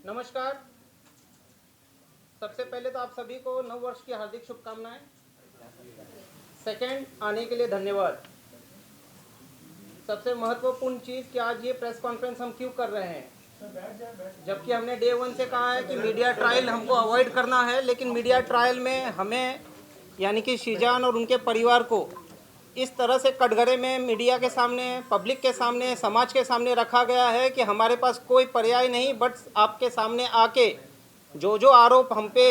नमस्कार। सबसे पहले तो आप सभी को नव वर्ष की हार्दिक शुभकामनाएं। सेकंड, आने के लिए धन्यवाद। सबसे महत्वपूर्ण चीज़ कि आज ये प्रेस कॉन्फ्रेंस हम क्यों कर रहे हैं, जबकि हमने डे 1 से कहा है कि मीडिया ट्रायल हमको अवॉइड करना है, लेकिन मीडिया ट्रायल में हमें यानी कि शीजान और उनके परिवार को इस तरह से कटघरे में मीडिया के सामने, पब्लिक के सामने, समाज के सामने रखा गया है कि हमारे पास कोई पर्याय नहीं बट आपके सामने आके जो आरोप हम पे,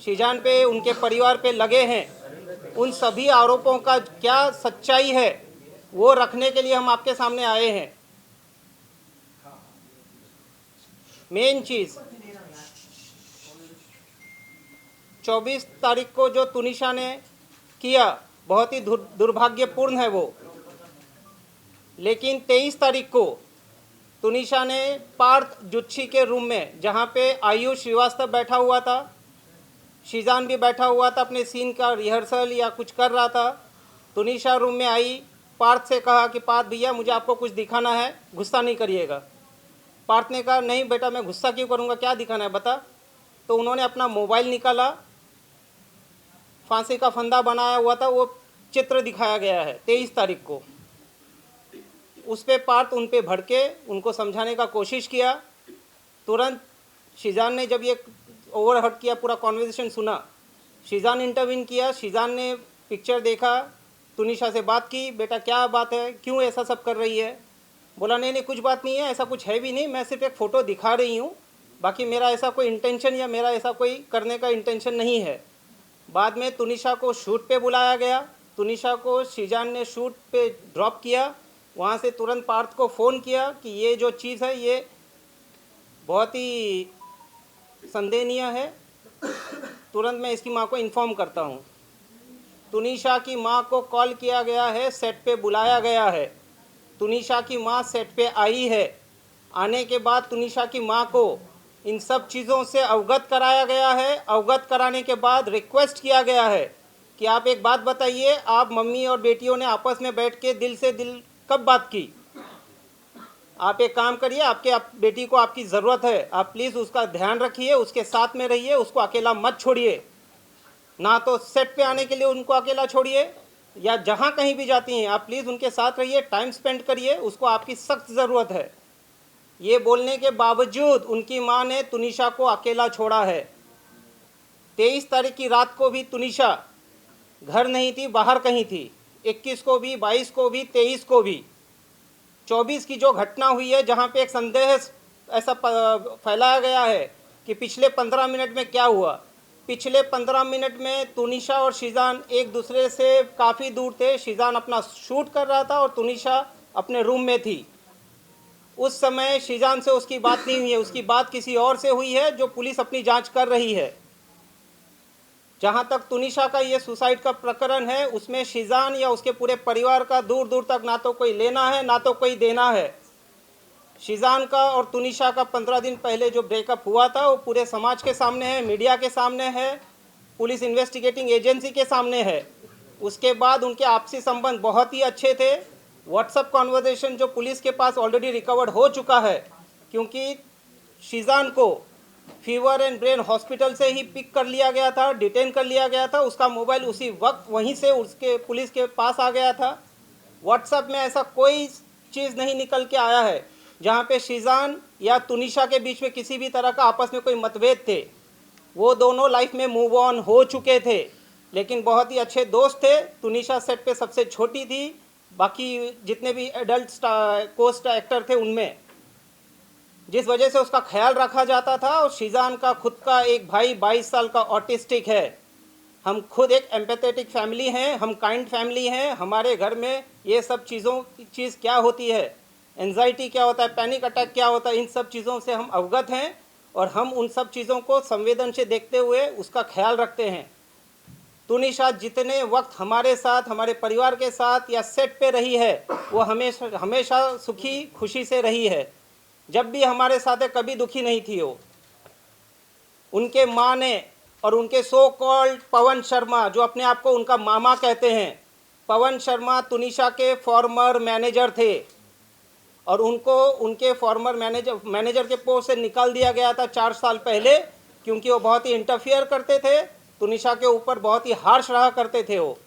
शीजान पे, उनके परिवार पे लगे हैं, उन सभी आरोपों का क्या सच्चाई है वो रखने के लिए हम आपके सामने आए हैं। मेन चीज़ 24 तारीख को जो तुनिशा ने किया बहुत ही दुर्भाग्यपूर्ण है वो, लेकिन 23 तारीख को तुनिशा ने पार्थ जुच्छी के रूम में, जहाँ पे आयुष श्रीवास्तव बैठा हुआ था, शीजान भी बैठा हुआ था, अपने सीन का रिहर्सल या कुछ कर रहा था, तुनिशा रूम में आई, पार्थ से कहा कि पार्थ भैया मुझे आपको कुछ दिखाना है, गुस्सा नहीं करिएगा। पार्थ ने कहा नहीं बेटा मैं गुस्सा क्यों करूँगा, क्या दिखाना है बता। तो उन्होंने अपना मोबाइल निकाला, फांसी का फंदा बनाया हुआ था, वो चित्र दिखाया गया है 23 तारीख को। उस पे पार्थ उन पे भड़के, उनको समझाने का कोशिश किया। तुरंत शीजान ने जब ये ओवरहर्ट किया, पूरा कॉन्वर्सेशन सुना, शीजान इंटरवीन किया। शीजान ने पिक्चर देखा, तुनिशा से बात की, बेटा क्या बात है, क्यों ऐसा सब कर रही है। बोला नहीं नहीं कुछ बात नहीं है, ऐसा कुछ है भी नहीं, मैं सिर्फ एक फ़ोटो दिखा रही हूँ, बाकी मेरा ऐसा कोई इंटेंशन या मेरा ऐसा कोई करने का इंटेंशन नहीं है। बाद में तुनिशा को शूट पे बुलाया गया, तुनिशा को शीजान ने शूट पे ड्रॉप किया। वहाँ से तुरंत पार्थ को फ़ोन किया कि ये जो चीज़ है ये बहुत ही संदेहनीय है, तुरंत मैं इसकी माँ को इन्फॉर्म करता हूँ। तुनिशा की माँ को कॉल किया गया है, सेट पे बुलाया गया है, तुनिशा की माँ सेट पे आई है। आने के बाद तुनिशा की माँ को इन सब चीज़ों से अवगत कराया गया है। अवगत कराने के बाद रिक्वेस्ट किया गया है कि आप एक बात बताइए, आप मम्मी और बेटियों ने आपस में बैठ के दिल से दिल कब बात की। आप एक काम करिए, आपके बेटी को आपकी ज़रूरत है, आप प्लीज़ उसका ध्यान रखिए, उसके साथ में रहिए, उसको अकेला मत छोड़िए। ना तो सेट पे आने के लिए उनको अकेला छोड़िए, या जहाँ कहीं भी जाती हैं आप प्लीज़ उनके साथ रहिए, टाइम स्पेंड करिए, उसको आपकी सख्त ज़रूरत है। ये बोलने के बावजूद उनकी माँ ने तुनिशा को अकेला छोड़ा है। 23 तारीख की रात को भी तुनिशा घर नहीं थी, बाहर कहीं थी। 21 को भी, 22 को भी, 23 को भी। 24 की जो घटना हुई है, जहाँ पे एक संदेह ऐसा फैलाया गया है कि पिछले 15 मिनट में क्या हुआ। पिछले 15 मिनट में तुनिशा और शीजान एक दूसरे से काफ़ी दूर थे। शीजान अपना शूट कर रहा था और तुनिशा अपने रूम में थी। उस समय शीजान से उसकी बात नहीं हुई है, उसकी बात किसी और से हुई है, जो पुलिस अपनी जांच कर रही है। जहां तक तुनिशा का ये सुसाइड का प्रकरण है, उसमें शीजान या उसके पूरे परिवार का दूर दूर तक ना तो कोई लेना है ना तो कोई देना है। शीजान का और तुनिशा का 15 दिन पहले जो ब्रेकअप हुआ था वो पूरे समाज के सामने है, मीडिया के सामने है, पुलिस इन्वेस्टिगेटिंग एजेंसी के सामने है। उसके बाद उनके आपसी संबंध बहुत ही अच्छे थे। व्हाट्सएप कॉन्वर्सेशन जो पुलिस के पास ऑलरेडी रिकवर्ड हो चुका है, क्योंकि शीजान को फीवर एंड ब्रेन हॉस्पिटल से ही पिक कर लिया गया था, डिटेन कर लिया गया था, उसका मोबाइल उसी वक्त वहीं से उसके पुलिस के पास आ गया था। व्हाट्सएप में ऐसा कोई चीज़ नहीं निकल के आया है जहाँ पे शीजान या तुनिशा के बीच में किसी भी तरह का आपस में कोई मतभेद थे। वो दोनों लाइफ में मूव ऑन हो चुके थे, लेकिन बहुत ही अच्छे दोस्त थे। तुनिशा सेट पे सबसे छोटी थी, बाकी जितने भी एडल्ट कोस्ट एक्टर थे उनमें, जिस वजह से उसका ख्याल रखा जाता था। और शीजान का खुद का एक भाई 22 साल का ऑटिस्टिक है। हम खुद एक एम्पैथेटिक फैमिली हैं, हम काइंड फैमिली हैं। हमारे घर में ये सब चीज़ क्या होती है, एंजाइटी क्या होता है, पैनिक अटैक क्या होता है, इन सब चीज़ों से हम अवगत हैं और हम उन सब चीज़ों को संवेदन से देखते हुए उसका ख्याल रखते हैं। तुनिशा जितने वक्त हमारे साथ, हमारे परिवार के साथ या सेट पे रही है, वो हमेशा सुखी खुशी से रही है। जब भी हमारे साथ है, कभी दुखी नहीं थी वो। उनके माँ ने और उनके सो कॉल्ड पवन शर्मा, जो अपने आप को उनका मामा कहते हैं, पवन शर्मा तुनिशा के फॉर्मर मैनेजर थे। और उनको उनके फॉर्मर मैनेजर के पोस्ट से निकाल दिया गया था 4 साल पहले, क्योंकि वो बहुत ही इंटरफियर करते थे, तुनिशा के ऊपर बहुत ही हार्श रहा करते थे वो।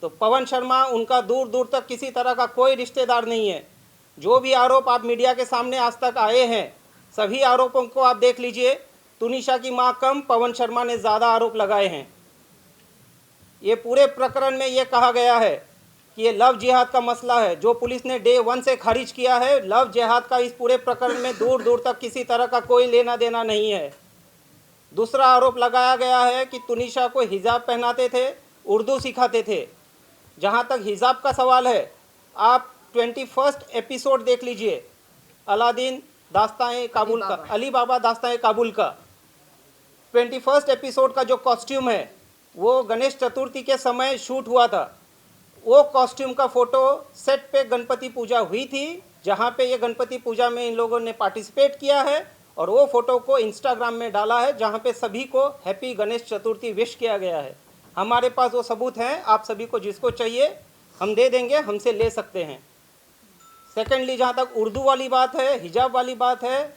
तो पवन शर्मा उनका दूर दूर तक किसी तरह का कोई रिश्तेदार नहीं है। जो भी आरोप आप मीडिया के सामने आज तक आए हैं, सभी आरोपों को आप देख लीजिए, तुनिशा की मां कम, पवन शर्मा ने ज़्यादा आरोप लगाए हैं। ये पूरे प्रकरण में ये कहा गया है कि ये लव जिहाद का मसला है, जो पुलिस ने डे 1 से खारिज किया है। लव जिहाद का इस पूरे प्रकरण में दूर दूर तक किसी तरह का कोई लेना देना नहीं है। दूसरा आरोप लगाया गया है कि तुनिशा को हिजाब पहनाते थे, उर्दू सिखाते थे। जहाँ तक हिजाब का सवाल है, आप 21 एपिसोड देख लीजिए, अलादीन दास्तान काबुल का, अली बाबा दास्तान काबुल का 21 एपिसोड का जो कॉस्ट्यूम है, वो गणेश चतुर्थी के समय शूट हुआ था। वो कॉस्ट्यूम का फ़ोटो सेट पे गणपति पूजा हुई थी, जहाँ पे ये गणपति पूजा में इन लोगों ने पार्टिसिपेट किया है, और वो फ़ोटो को इंस्टाग्राम में डाला है, जहाँ पे सभी को हैप्पी गणेश चतुर्थी विश किया गया है। हमारे पास वो सबूत हैं, आप सभी को जिसको चाहिए हम दे देंगे, हमसे ले सकते हैं। सेकेंडली, जहाँ तक उर्दू वाली बात है, हिजाब वाली बात है,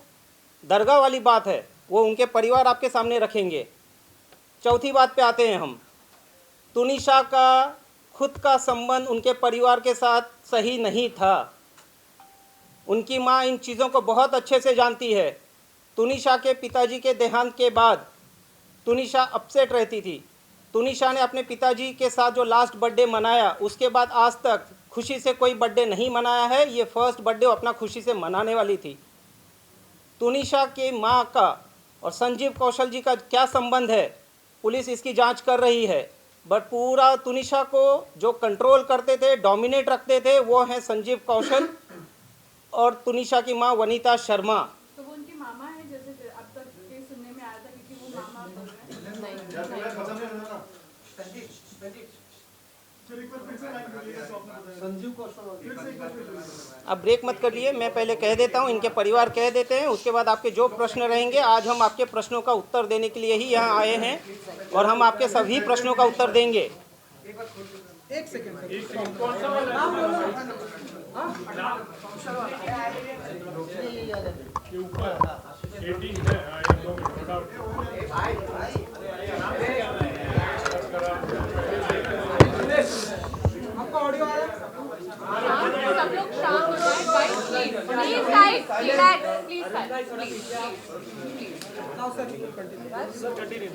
दरगाह वाली बात है, वो उनके परिवार आपके सामने रखेंगे। चौथी बात पे आते हैं हम। तुनिशा का खुद का संबंध उनके परिवार के साथ सही नहीं था। उनकी माँ इन चीज़ों को बहुत अच्छे से जानती है। तुनिशा के पिताजी के देहांत के बाद तुनिशा अपसेट रहती थी। तुनिशा ने अपने पिताजी के साथ जो लास्ट बर्थडे मनाया, उसके बाद आज तक खुशी से कोई बर्थडे नहीं मनाया है। ये फर्स्ट बर्थडे अपना खुशी से मनाने वाली थी। तुनिशा की माँ का और संजीव कौशल जी का क्या संबंध है, पुलिस इसकी जांच कर रही है। बट पूरा तुनिशा को जो कंट्रोल करते थे, डोमिनेट रखते थे, वो हैं संजीव कौशल और तुनिशा की माँ वनीता शर्मा। तो वो उनकी मामा है, जैसे अब तक के सुनने में आया था, क्योंकि वो मामा बोल रहे हैं। संजीव कौशल। अब ब्रेक मत करिए, मैं पहले कह देता हूँ, इनके परिवार कह देते हैं, उसके बाद आपके जो प्रश्न रहेंगे, आज हम आपके प्रश्नों का उत्तर देने के लिए ही यहाँ आए हैं, और हम आपके सभी प्रश्नों का उत्तर देंगे। एक सेकंड आपका ऑडियो आ रहा है? सब लोग शांत हो जाएं, guys, please guys, relax, please please. Now sir continue.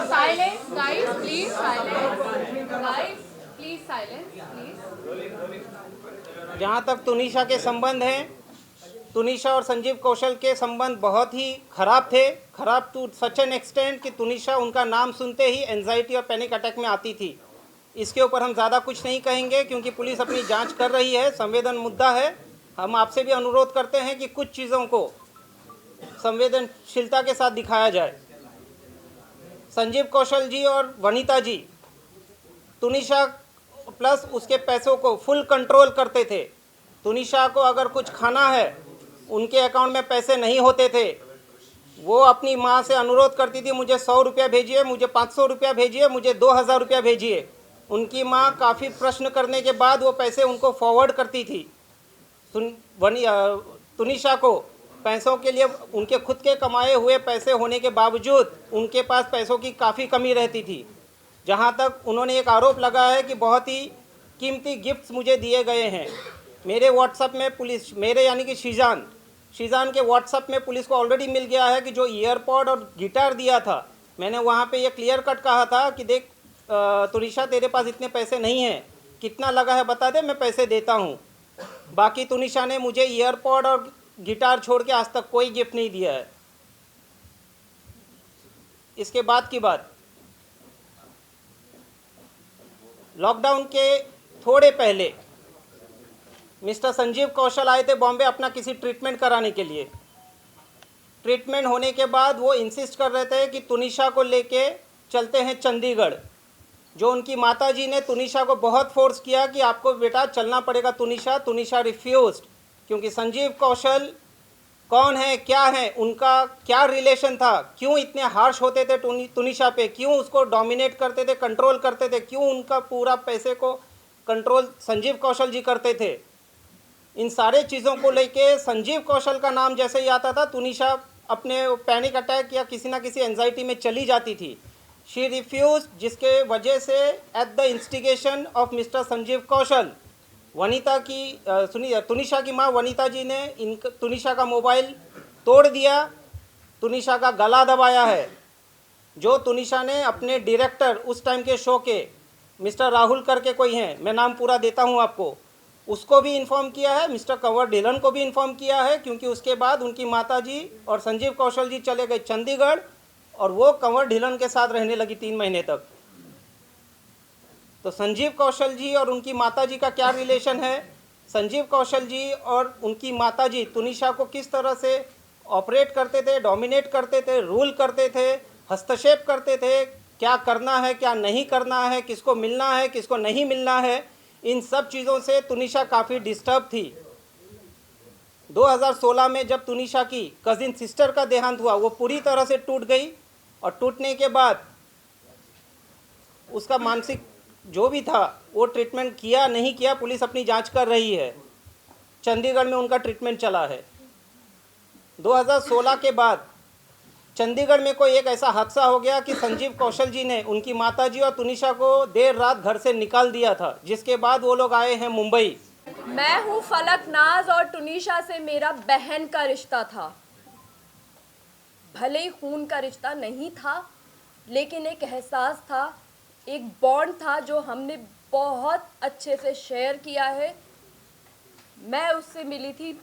Silence guys, please silence guys, please silence please. जहाँ तक तुनिशा के संबंध हैं, तुनिशा और संजीव कौशल के संबंध बहुत ही खराब थे। खराब टू सच एन एक्सटेंट कि तुनिशा उनका नाम सुनते ही एंजाइटी और पैनिक अटैक में आती थी। इसके ऊपर हम ज़्यादा कुछ नहीं कहेंगे, क्योंकि पुलिस अपनी जांच कर रही है, संवेदन मुद्दा है। हम आपसे भी अनुरोध करते हैं कि कुछ चीज़ों को संवेदनशीलता के साथ दिखाया जाए। संजीव कौशल जी और वनीता जी तुनिशा प्लस उसके पैसों को फुल कंट्रोल करते थे। तुनिशा को अगर कुछ खाना है, उनके अकाउंट में पैसे नहीं होते थे, वो अपनी माँ से अनुरोध करती थी, मुझे 100 रुपया भेजिए, मुझे 500 रुपया भेजिए, मुझे 2000 रुपया भेजिए। उनकी माँ काफ़ी प्रश्न करने के बाद वो पैसे उनको फॉरवर्ड करती थी। तुनिशा को पैसों के लिए उनके खुद के कमाए हुए पैसे होने के बावजूद उनके पास पैसों की काफ़ी कमी रहती थी। जहाँ तक उन्होंने एक आरोप लगाया है कि बहुत ही कीमती गिफ्ट्स मुझे दिए गए हैं। मेरे व्हाट्सएप में पुलिस, मेरे यानी कि शीजान के व्हाट्सएप में पुलिस को ऑलरेडी मिल गया है कि जो ईयरपॉड और गिटार दिया था, मैंने वहाँ पे ये क्लियर कट कहा था कि देख तुनिशा, तेरे पास इतने पैसे नहीं हैं, कितना लगा है बता दे, मैं पैसे देता हूँ। बाकी तुनिशा ने मुझे ईयरपॉड और गिटार छोड़ के आज तक कोई गिफ्ट नहीं दिया है। इसके बाद की बात, लॉकडाउन के थोड़े पहले मिस्टर संजीव कौशल आए थे बॉम्बे अपना किसी ट्रीटमेंट कराने के लिए। ट्रीटमेंट होने के बाद वो इंसिस्ट कर रहे थे कि तुनिशा को लेके चलते हैं चंडीगढ़। जो उनकी माताजी ने तुनिशा को बहुत फोर्स किया कि आपको बेटा चलना पड़ेगा तुनिशा। तुनिशा रिफ्यूज्ड, क्योंकि संजीव कौशल कौन है, क्या है, उनका क्या रिलेशन था, क्यों इतने हार्श होते थे तुनिशा पे, क्यों उसको डोमिनेट करते थे, कंट्रोल करते थे, क्यों उनका पूरा पैसे को कंट्रोल संजीव कौशल जी करते थे। इन सारे चीज़ों को लेके संजीव कौशल का नाम जैसे ही आता था, तुनिशा अपने पैनिक अटैक या किसी ना किसी एंजाइटी में चली जाती थी। शी रिफ्यूज, जिसके वजह से at the instigation of mister Sanjeev Kaushal, Vanita की सुनिए, तुनिशा की माँ वनीता जी ने तुनिशा का मोबाइल तोड़ दिया, तुनिशा का गला दबाया है, जो तुनिशा ने अपने डायरेक्टर उस टाइम के शो के मिस्टर राहुल करके कोई हैं, मैं नाम पूरा देता हूं आपको, उसको भी इन्फॉर्म किया है, मिस्टर कंवर ढिलन को भी इन्फॉर्म किया है, क्योंकि उसके बाद उनकी माताजी और संजीव कौशल जी चले गए चंडीगढ़ और वो कंवर ढिलन के साथ रहने लगी 3 महीने तक। तो संजीव कौशल जी और उनकी माताजी का क्या रिलेशन है, संजीव कौशल जी और उनकी माताजी तुनिशा को किस तरह से ऑपरेट करते थे, डोमिनेट करते थे, रूल करते थे, हस्तक्षेप करते थे, क्या करना है क्या नहीं करना है, किसको मिलना है किसको नहीं मिलना है, इन सब चीज़ों से तुनिशा काफ़ी डिस्टर्ब थी। 2016 में जब तुनिशा की कजिन सिस्टर का देहांत हुआ, वो पूरी तरह से टूट गई और टूटने के बाद उसका मानसिक जो भी था वो ट्रीटमेंट किया नहीं किया, पुलिस अपनी जांच कर रही है। चंडीगढ़ में उनका ट्रीटमेंट चला है। 2016 के बाद चंडीगढ़ में कोई एक ऐसा हादसा हो गया कि संजीव कौशल जी ने उनकी माताजी और तुनिशा को देर रात घर से निकाल दिया था, जिसके बाद वो लोग आए हैं मुंबई। मैं हूँ फलक नाज और तुनिशा से मेरा बहन का रिश्ता था। भले ही खून का रिश्ता नहीं था, लेकिन एक एहसास था, एक बॉन्ड था जो हमने बहुत अच्छे से शेयर किया है। मैं उससे मिली थी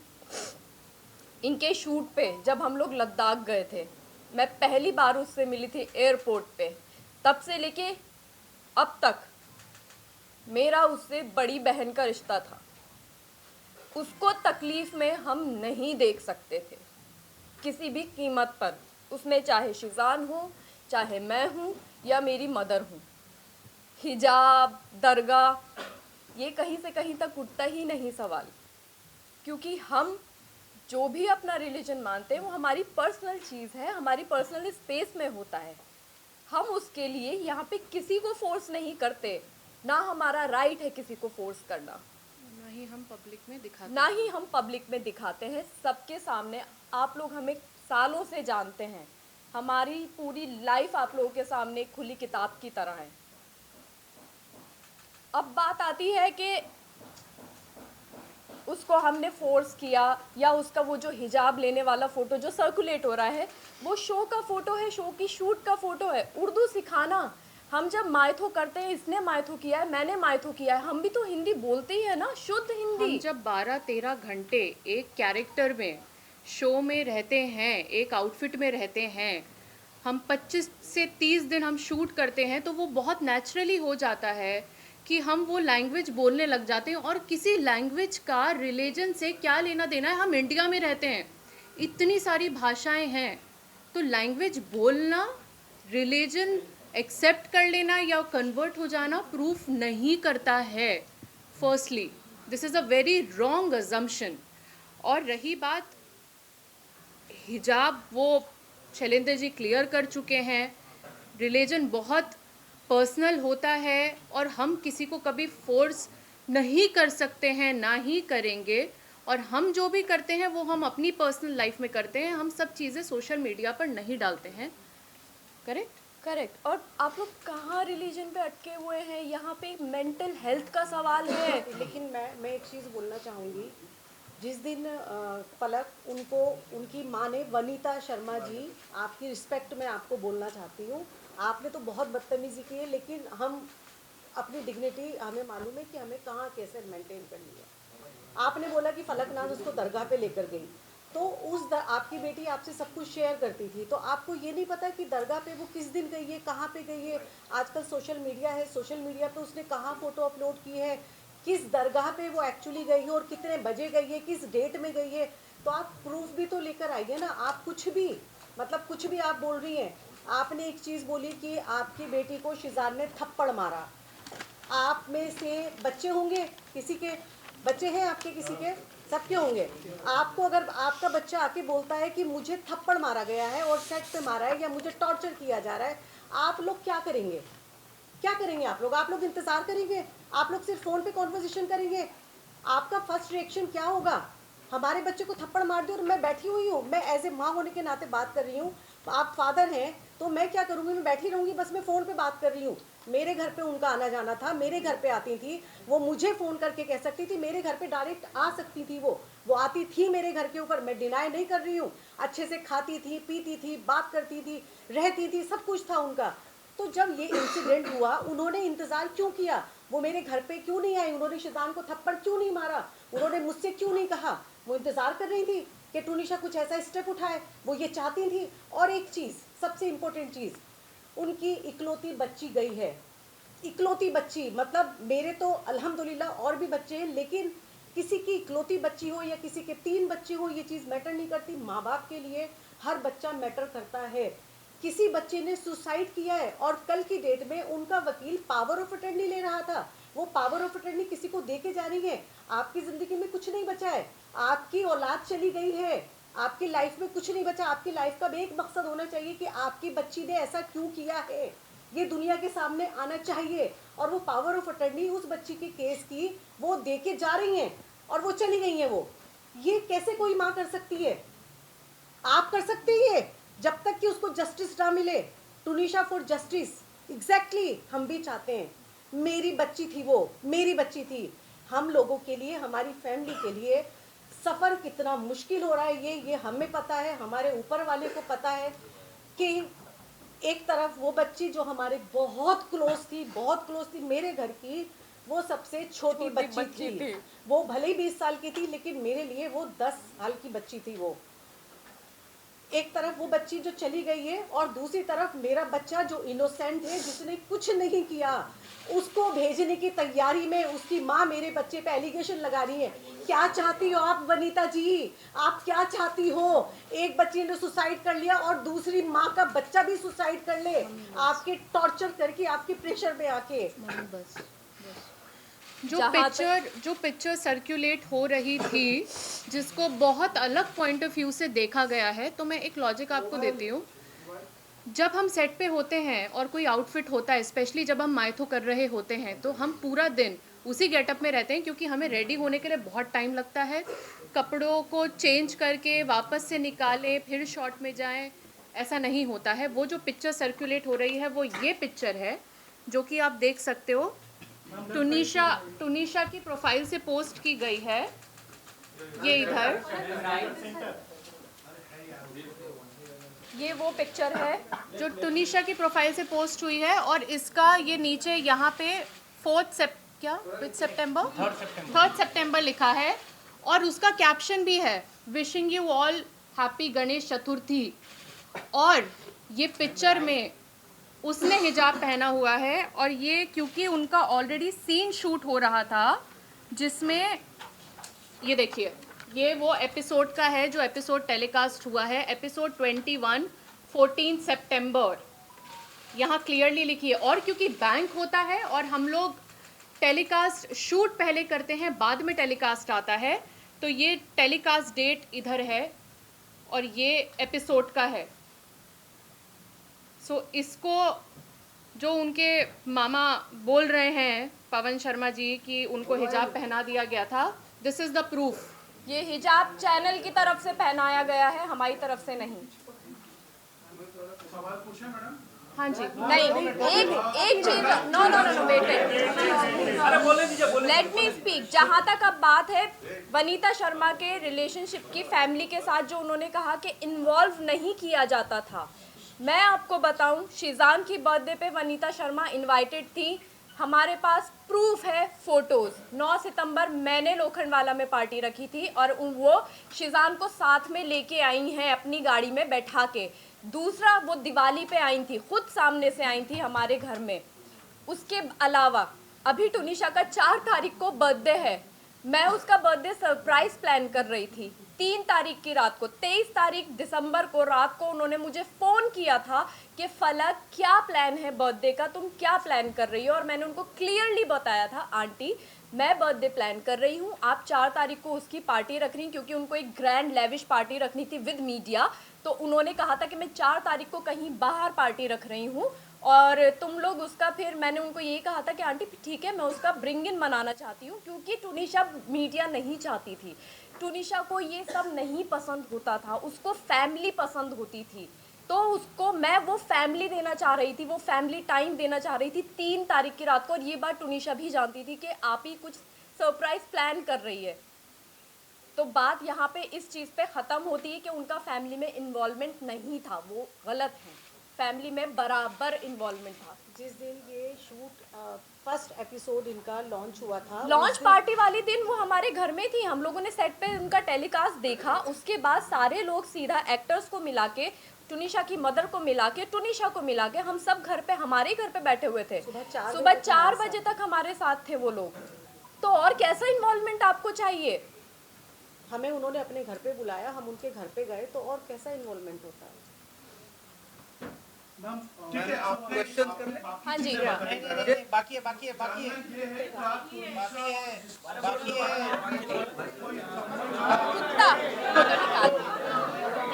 इनके शूट पे, जब हम लोग लद्दाख गए थे। मैं पहली बार उससे मिली थी एयरपोर्ट पे। तब से लेके अब तक मेरा उससे बड़ी बहन का रिश्ता था। उसको तकलीफ़ में हम नहीं देख सकते थे किसी भी कीमत पर, उसमें चाहे शिजान हो, चाहे मैं हूँ या मेरी मदर हूँ। हिजाब, दरगाह, ये कहीं से कहीं तक उठता ही नहीं सवाल, क्योंकि हम जो भी अपना रिलीजन मानते हैं वो हमारी पर्सनल चीज़ है, हमारी पर्सनल स्पेस में होता है। हम उसके लिए यहाँ पे किसी को फोर्स नहीं करते, ना हमारा राइट है किसी को फोर्स करना, ना ही हम पब्लिक में दिखाते हैं सबके सामने। आप लोग हमें सालों से जानते हैं, हमारी पूरी लाइफ आप लोगों के सामने खुली किताब की तरह है। अब बात आती है कि उसको हमने फोर्स किया, या उसका वो जो हिजाब लेने वाला फ़ोटो जो सर्कुलेट हो रहा है वो शो का फ़ोटो है, शो की शूट का फ़ोटो है। उर्दू सिखाना, हम जब मायथो करते हैं, इसने मायथो किया है, मैंने मायथो किया है, हम भी तो हिंदी बोलते ही है ना, शुद्ध हिंदी। हम जब 12-13 घंटे एक कैरेक्टर में शो में रहते हैं, एक आउटफिट में रहते हैं, हम 25 से 30 दिन हम शूट करते हैं, तो वो बहुत नेचुरली हो जाता है कि हम वो लैंग्वेज बोलने लग जाते हैं। और किसी लैंग्वेज का रिलीजन से क्या लेना देना है, हम इंडिया में रहते हैं, इतनी सारी भाषाएं हैं, तो लैंग्वेज बोलना, रिलीजन एक्सेप्ट कर लेना या कन्वर्ट हो जाना प्रूफ नहीं करता है। Firstly this is a very wrong assumption. और रही बात हिजाब, वो शैलेंद्र जी क्लियर कर चुके हैं, रिलीजन बहुत पर्सनल होता है और हम किसी को कभी फोर्स नहीं कर सकते हैं, ना ही करेंगे। और हम जो भी करते हैं वो हम अपनी पर्सनल लाइफ में करते हैं, हम सब चीज़ें सोशल मीडिया पर नहीं डालते हैं। करेक्ट। और आप लोग कहाँ रिलीजन पे अटके हुए हैं, यहाँ पे मेंटल हेल्थ का सवाल है। लेकिन मैं एक चीज़ बोलना चाहूँगी, जिस दिन पलक उनको उनकी माँ ने, वनीता शर्मा जी, आपकी रिस्पेक्ट में आपको बोलना चाहती हूँ, आपने तो बहुत बदतमीज़ी की है, लेकिन हम अपनी डिग्निटी, हमें मालूम है कि हमें कहाँ कैसे मेंटेन करनी है। आपने बोला कि फलक नाज उसको दरगाह पे लेकर गई, तो आपकी बेटी आपसे सब कुछ शेयर करती थी, तो आपको ये नहीं पता कि दरगाह पे वो किस दिन गई है, कहाँ पे गई है। आजकल सोशल मीडिया है, सोशल मीडिया पे उसने कहाँ फ़ोटो अपलोड की है, किस दरगाह पे वो एक्चुअली गई है और कितने बजे गई है, किस डेट में गई है, तो आप प्रूफ भी तो लेकर आइए ना। आप कुछ भी, मतलब कुछ भी आप बोल रही हैं। आपने एक चीज़ बोली कि आपकी बेटी को शिजान ने थप्पड़ मारा। आप में से बच्चे होंगे, किसी के बच्चे हैं आपके, किसी के, सबके होंगे। आपको अगर आपका बच्चा आके बोलता है कि मुझे थप्पड़ मारा गया है और सेट पे मारा है या मुझे टॉर्चर किया जा रहा है, आप लोग क्या करेंगे? क्या करेंगे आप लोग? आप लोग इंतज़ार करेंगे? आप लोग सिर्फ फ़ोन पे कॉन्वर्जेशन करेंगे? आपका फर्स्ट रिएक्शन क्या होगा? हमारे बच्चे को थप्पड़ मार दिया और मैं बैठी हुई हूँ, मैं एज ए माँ होने के नाते बात कर रही हूँ, आप फादर हैं तो मैं क्या करूँगी? मैं बैठी रहूँगी, बस मैं फ़ोन पे बात कर रही हूँ। मेरे घर पे उनका आना जाना था, मेरे घर पे आती थी, वो मुझे फ़ोन करके कह सकती थी, मेरे घर पे डायरेक्ट आ सकती थी, वो आती थी मेरे घर के ऊपर, मैं डिनाई नहीं कर रही हूँ। अच्छे से खाती थी, पीती थी, बात करती थी, रहती थी, सब कुछ था उनका। तो जब ये इंसिडेंट हुआ, उन्होंने इंतज़ार क्यों किया? वो मेरे घर पे क्यों नहीं आई? उन्होंने शिजान को थप्पड़ क्यों नहीं मारा? उन्होंने मुझसे क्यों नहीं कहा? वो इंतज़ार कर रही थी कि टूनिशा कुछ ऐसा स्टेप उठाए, वो ये चाहती थी। और एक चीज़, सबसे इम्पोर्टेंट चीज़, उनकी इकलौती बच्ची गई है। इकलौती बच्ची, मतलब मेरे तो अल्हम्दुलिल्लाह और भी बच्चे हैं, लेकिन किसी की इकलौती बच्ची हो या किसी के 3 बच्चे हो, ये चीज़ मैटर नहीं करती। माँ बाप के लिए हर बच्चा मैटर करता है। किसी बच्चे ने सुसाइड किया है और कल की डेट में उनका वकील पावर ऑफ अटर्नी ले रहा था। वो पावर ऑफ अटर्नी किसी को दे के जा रही है। आपकी ज़िंदगी में कुछ नहीं बचा है, आपकी औलाद चली गई है, आपकी लाइफ में कुछ नहीं बचा। आपकी लाइफ का भी एक मकसद होना चाहिए कि आपकी बच्ची ने ऐसा क्यों किया है, ये दुनिया के सामने आना चाहिए। और वो पावर ऑफ अटर्नी उस बच्ची के केस की वो दे के जा रही हैं और वो चली गई हैं। वो ये कैसे कोई माँ कर सकती है? आप कर सकते हैं जब तक कि उसको जस्टिस ना मिले। टूनिशा फॉर जस्टिस, एग्जैक्टली हम भी चाहते हैं। मेरी बच्ची थी, वो मेरी बच्ची थी। हम लोगों के लिए, हमारी फैमिली के लिए सफ़र कितना मुश्किल हो रहा है ये हमें पता है, हमारे ऊपर वाले को पता है कि एक तरफ वो बच्ची जो हमारे बहुत क्लोज थी, बहुत क्लोज थी, मेरे घर की वो सबसे छोटी बच्ची थी। वो भले ही 20 साल की थी, लेकिन मेरे लिए वो 10 साल की बच्ची थी। वो एक तरफ वो बच्ची जो चली गई है और दूसरी तरफ मेरा बच्चा जो इनोसेंट है, जिसने कुछ नहीं किया, उसको भेजने की तैयारी में उसकी माँ मेरे बच्चे पे एलिगेशन लगा रही है। क्या चाहती हो आप वनीता जी? आप क्या चाहती हो? एक बच्ची ने सुसाइड कर लिया और दूसरी माँ का बच्चा भी सुसाइड कर ले, आपके टॉर्चर करके, आपके प्रेशर में आके। जो पिक्चर सर्कुलेट हो रही थी, जिसको बहुत अलग पॉइंट ऑफ व्यू से देखा गया है, तो मैं एक लॉजिक आपको देती हूँ। जब हम सेट पे होते हैं और कोई आउटफिट होता है, स्पेशली जब हम मायथो कर रहे होते हैं, तो हम पूरा दिन उसी गेटअप में रहते हैं, क्योंकि हमें रेडी होने के लिए बहुत टाइम लगता है। कपड़ों को चेंज करके वापस से निकालें, फिर शॉट में जाएं, ऐसा नहीं होता है। वो जो पिक्चर सर्कुलेट हो रही है वो ये पिक्चर है, जो कि आप देख सकते हो। टूनिशा की प्रोफाइल से पोस्ट की गई है, ये इधर, ये वो पिक्चर है जो टूनिशा की प्रोफाइल से पोस्ट हुई है। और इसका ये नीचे यहाँ पे 3 सितंबर लिखा है, और उसका कैप्शन भी है, wishing you all happy Ganesh Chaturthi. और ये पिक्चर में उसने हिजाब पहना हुआ है, और ये क्योंकि उनका ऑलरेडी सीन शूट हो रहा था, जिसमें ये देखिए, ये वो एपिसोड का है जो एपिसोड टेलीकास्ट हुआ है, एपिसोड 21 14 सितंबर, यहाँ क्लियरली लिखी है। और क्योंकि बैंक होता है और हम लोग टेलीकास्ट शूट पहले करते हैं, बाद में टेलीकास्ट आता है, तो ये टेलीकास्ट डेट इधर है और ये एपिसोड का है। सो इसको जो उनके मामा बोल रहे हैं, पवन शर्मा जी, कि उनको हिजाब पहना दिया गया था, दिस इज़ द प्रूफ। ये हिजाब चैनल की तरफ से पहनाया गया है, हमारी तरफ से नहीं। हाँ जी, नहीं, एक चीज, नो लेट मी स्पीक। जहाँ तक अब बात है वनीता शर्मा के रिलेशनशिप की, फैमिली के साथ जो उन्होंने कहा कि इन्वॉल्व नहीं किया जाता था, मैं आपको बताऊं, शिजान की बर्थडे पे वनीता शर्मा इनवाइटेड थी। हमारे पास प्रूफ है, फोटोज़। 9 सितंबर मैंने लोखंडवाला में पार्टी रखी थी और वो शिजान को साथ में लेके आई हैं अपनी गाड़ी में बैठा के। दूसरा, वो दिवाली पे आई थी, खुद सामने से आई थी हमारे घर में। उसके अलावा अभी टूनिशा का 4 तारीख को बर्थडे है, मैं उसका बर्थडे सरप्राइज प्लान कर रही थी। 3 तारीख की रात को, 23 तारीख दिसंबर को रात को उन्होंने मुझे फ़ोन किया था कि फलक क्या प्लान है बर्थडे का, तुम क्या प्लान कर रही हो? और मैंने उनको क्लियरली बताया था, आंटी मैं बर्थडे प्लान कर रही हूँ, आप 4 तारीख को उसकी पार्टी रख रही, क्योंकि उनको एक ग्रैंड लेविश पार्टी रखनी थी विद मीडिया। तो उन्होंने कहा था कि मैं 4 तारीख को कहीं बाहर पार्टी रख रही हूँ और तुम लोग उसका, फिर मैंने उनको ये कहा था कि आंटी ठीक है, मैं उसका ब्रिंग इन मनाना चाहती हूँ, क्योंकि टुनिशा मीडिया नहीं चाहती थी, टुनिशा को ये सब नहीं पसंद होता था, उसको फैमिली पसंद होती थी। तो उसको मैं वो फैमिली देना चाह रही थी, वो फैमिली टाइम देना चाह रही थी 3 तारीख की रात को। और ये बात टुनिशा भी जानती थी कि आप ही कुछ सरप्राइज प्लान कर रही है। तो बात यहाँ पे इस चीज़ पे ख़त्म होती है कि उनका फैमिली में इन्वॉल्वमेंट नहीं था, वो गलत है, फैमिली में बराबर इन्वॉल्वमेंट था। जिस दिन ये शूट फर्स्ट एपिसोड इनका लॉन्च हुआ था, लॉन्च पार्टी वाले दिन वो हमारे घर में थी, हम लोगों ने सेट पे उनका टेलीकास्ट देखा। उसके बाद सारे लोग सीधा एक्टर्स को मिला के, टुनिशा की मदर को मिला के, टुनिशा को मिला के, हम सब घर पे, हमारे घर पे बैठे हुए थे। सुबह 4 बजे तक हमारे साथ थे वो लोग। तो और कैसा इन्वॉल्वमेंट आपको चाहिए? हमें उन्होंने अपने घर पे बुलाया, हम उनके घर पे गए, तो और कैसा इन्वॉल्वमेंट होता है? ठीक है, आप क्वेश्चन कर ले। हाँ जी, बाकी है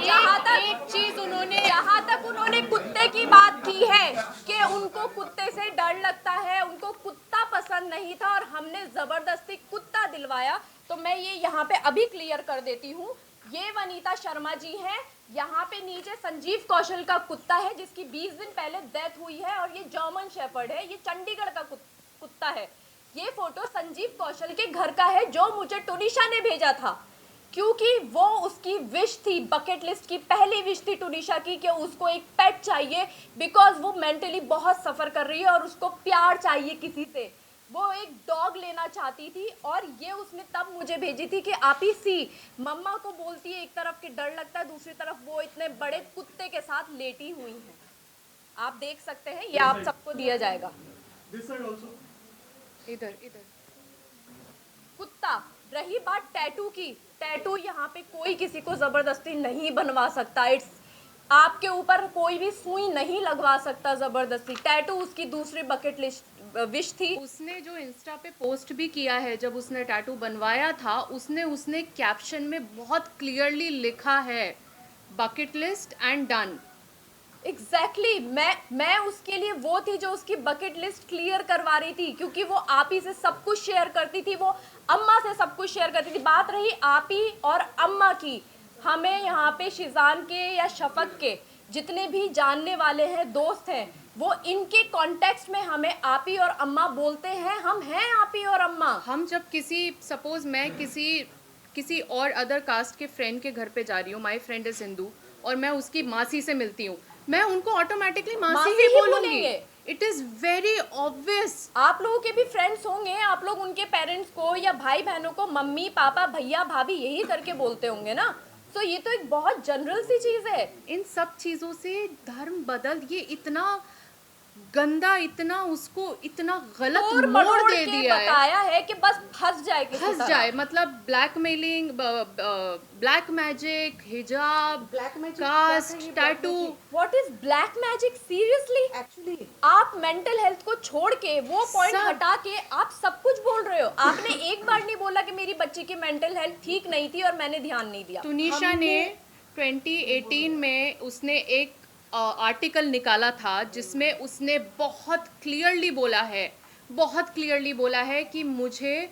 कुत्ता एक चीज उन्होंने, जहाँ तक उन्होंने कुत्ते की बात की है कि उनको कुत्ते से डर लगता है, उनको कुत्ता पसंद नहीं था और हमने जबरदस्ती कुत्ता दिलवाया, तो मैं ये यहाँ पे अभी क्लियर कर देती हूँ। ये वनीता शर्मा जी हैं, यहाँ पे नीचे संजीव कौशल का कुत्ता है जिसकी 20 दिन पहले डेथ हुई है, और ये जर्मन शेफर्ड है, ये चंडीगढ़ का कुत्ता है। ये फोटो संजीव कौशल के घर का है जो मुझे टुनिशा ने भेजा था, क्योंकि वो उसकी विश थी, बकेट लिस्ट की पहली विश थी टुनिशा की कि उसको एक पेट चाहिए, बिकॉज वो मेंटली बहुत सफ़र कर रही है और उसको प्यार चाहिए किसी से। वो एक डॉग लेना चाहती थी, और ये उसने तब मुझे भेजी थी कि आप ही सी, मम्मा को बोलती है एक तरफ कि डर लगता है, दूसरी तरफ वो इतने बड़े कुत्ते के साथ लेटी हुई हैं। आप देख सकते हैं, ये आप सबको दिया जाएगा। इधर इधर कुत्ता। रही बात टैटू की, टैटू यहाँ पे कोई किसी को जबरदस्ती नहीं बनवा सकता। इट्स आपके ऊपर कोई भी सुई नहीं लगवा सकता जबरदस्ती। टैटू उसकी दूसरी बकेट लिस्ट विश थी। उसने जो इंस्टा पे पोस्ट भी किया है, जब उसने टैटू बनवाया था, उसने कैप्शन में बहुत क्लियरली लिखा है bucket list and done. Exactly मैं उसके लिए वो थी जो उसकी बकेट लिस्ट क्लियर करवा रही थी, क्योंकि वो आप ही से सब कुछ शेयर करती थी, वो अम्मा से सब कुछ शेयर करती थी। बात रही आप ही और अम्मा की, हमें यहाँ पे शिजान के या शफक के जितने भी जानने वाले हैं, दोस्त हैं, वो इनके कॉन्टेक्स्ट में हमें आप ही और अम्मा बोलते हैं। हम हैं आप ही और अम्मा। हम जब सपोज मैं किसी और अदर कास्ट के फ्रेंड के घर पे जा रही हूँ, माई फ्रेंड इज हिंदू, और मैं उसकी मासी से मिलती हूँ, मैं उनको ऑटोमेटिकली मासी ही बोलूंगी। It is very obvious. आप लोगों के भी फ्रेंड्स होंगे, आप लोग उनके पेरेंट्स को या भाई बहनों को मम्मी पापा भैया भाभी यही करके बोलते होंगे ना। तो ये तो एक बहुत जनरल सी चीज है। इन सब चीज़ों से धर्म बदल, ये इतना गंदा, इतना उसको इतना गलत और मोड़ दे दिया है, बताया है कि बस फंस जाए किसी फंस तरह। जाए। मतलब ब्लैकमेलिंग, ब्लैक मैजिक, हिजाब, black magic, caste, tattoo. What is black magic? Seriously actually आप मेंटल हेल्थ को छोड़ के, वो पॉइंट सब। हटा के आप सब कुछ बोल रहे हो। आपने एक बार नहीं बोला कि मेरी बच्ची की मेंटल हेल्थ ठीक नहीं थी और मैंने ध्यान नहीं दिया। टुनिशा ने 2018 में उसने एक आर्टिकल निकाला था जिसमें उसने बहुत क्लियरली बोला है कि मुझे